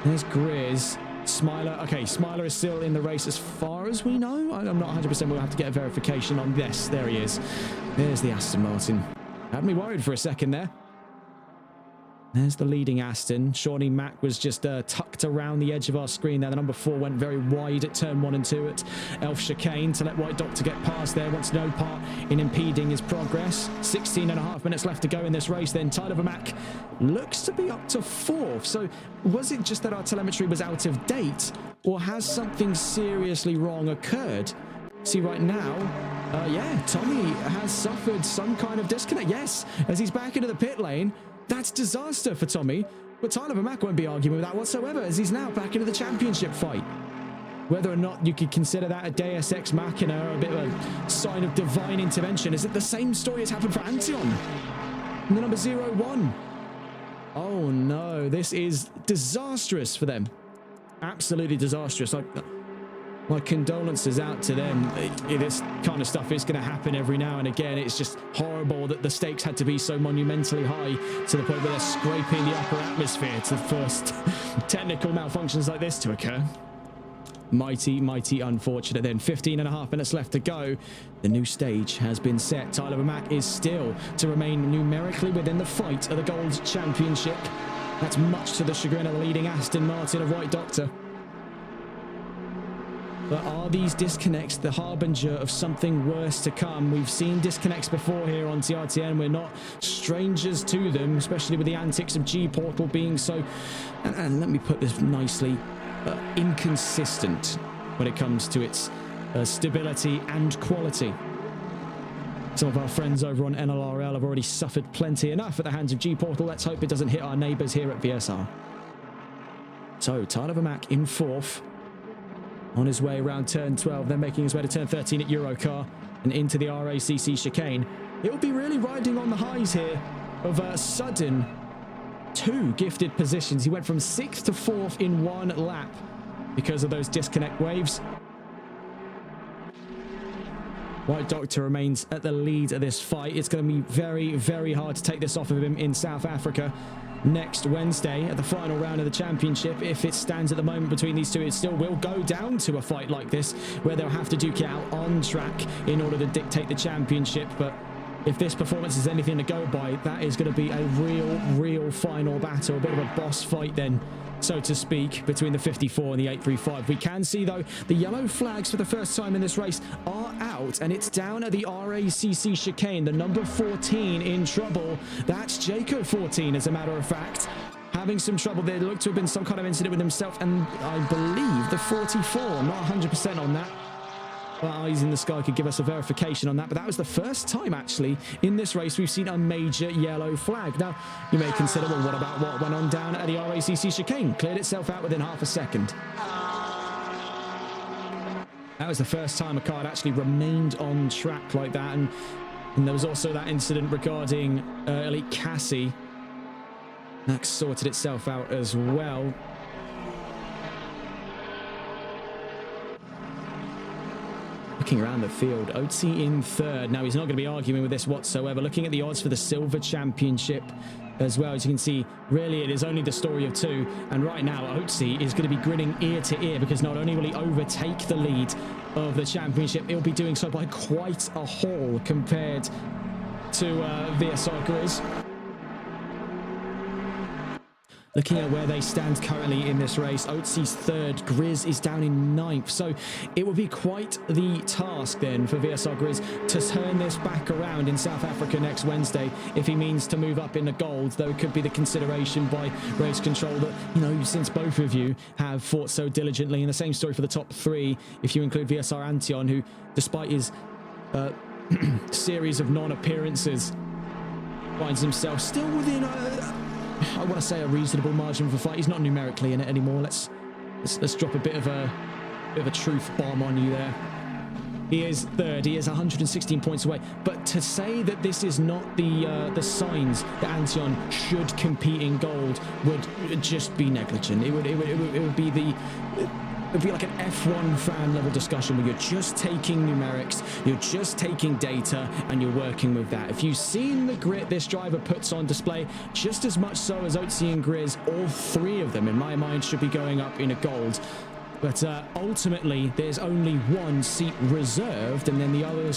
There's ChrisD. Smiler. Okay, Smiler is still in the race as far as we know. I'm not 100%. We'll have to get a verification on this. There he is. There's the Aston Martin. Had me worried for a second there. There's the leading Aston. Shawnee Mack was just tucked around the edge of our screen there. The number 4 went very wide at turn 1 and 2 at Elf Chicane to let White Doctor get past there. Wants no part in impeding his progress. 16.5 minutes left to go in this race. Then Tyler Vermack looks to be up to 4th. So was it just that our telemetry was out of date, or has something seriously wrong occurred? See right now, yeah, Tommy has suffered some kind of disconnect. Yes, as he's back into the pit lane. That's disaster for Tommy, but Tyler Vermack won't be arguing with that whatsoever as he's now back into the championship fight. Whether or not you could consider that a Deus Ex Machina or a bit of a sign of divine intervention, is it the same story as happened for Antion? And the number 01. Oh no, this is disastrous for them. Absolutely disastrous. My condolences out to them. This kind of stuff is going to happen every now and again. It's just horrible that the stakes had to be so monumentally high to the point where they're scraping the upper atmosphere to force technical malfunctions like this to occur. Mighty unfortunate then. 15.5 minutes left to go. The new stage has been set. Tyler Vermack is still to remain numerically within the fight of the Gold Championship. That's much to the chagrin of the leading Aston Martin of White Doctor. But are these disconnects the harbinger of something worse to come? We've seen disconnects before here on TRTN. We're not strangers to them, especially with the antics of G-Portal being so, and let me put this nicely, inconsistent when it comes to its stability and quality. Some of our friends over on NLRL have already suffered plenty enough at the hands of G-Portal. Let's hope it doesn't hit our neighbours here at VSR. So, Tyler Vermack in 4th. On his way around turn 12, then making his way to turn 13 at Eurocar and into the RACC chicane. He'll be really riding on the highs here of a sudden 2 gifted positions. He went from 6th to 4th in 1 lap because of those disconnect waves. White Doktor remains at the lead of this fight. It's going to be very, very hard to take this off of him in South Africa next Wednesday at the final round of the championship. If it stands at the moment between these two, it still will go down to a fight like this where they'll have to duke it out on track in order to dictate the championship. But if this performance is anything to go by, that is going to be a real final battle, a bit of a boss fight then, so to speak, between the 54 and the 835. We can see, though, the yellow flags for the first time in this race are out, and it's down at the RACC chicane. The number 14 in trouble. That's Jacob 14, as a matter of fact. Having some trouble. There looked to have been some kind of incident with himself, and I believe the 44. I'm not 100% on that. Eyes in the sky could give us a verification on that, but that was the first time actually in this race we've seen a major yellow flag. Now you may consider, well, what about what went on down at the RACC chicane? Cleared itself out within half a second. That was the first time a car had actually remained on track like that, and there was also that incident regarding Elite Cassie. That sorted itself out as well. Looking around the field, Oatsy in 3rd. Now, he's not going to be arguing with this whatsoever. Looking at the odds for the Silver Championship as well, as you can see, really it is only the story of 2. And right now, Oatsy is going to be grinning ear to ear because not only will he overtake the lead of the championship, he'll be doing so by quite a haul compared to VSR ChrisD. Looking at where they stand currently in this race, Oatsy's 3rd, ChrisD is down in 9th. So it would be quite the task then for VSR ChrisD to turn this back around in South Africa next Wednesday if he means to move up in the gold, though it could be the consideration by race control that, you know, since both of you have fought so diligently. And the same story for the top 3, if you include VSR Antion, who, despite his series of non-appearances, finds himself still within I want to say a reasonable margin for fight. He's not numerically in it anymore. Let's drop a bit of a truth bomb on you there. He is 3rd. He is 116 points away. But to say that this is not the signs that Antion should compete in gold would just be negligent. It would be the. It would be like an F1 fan level discussion where you're just taking numerics, you're just taking data, and you're working with that. If you've seen the grit this driver puts on display, just as much so as Oatsy and ChrisD, all 3 of them, in my mind, should be going up in a gold. But ultimately, there's only 1 seat reserved, and then the others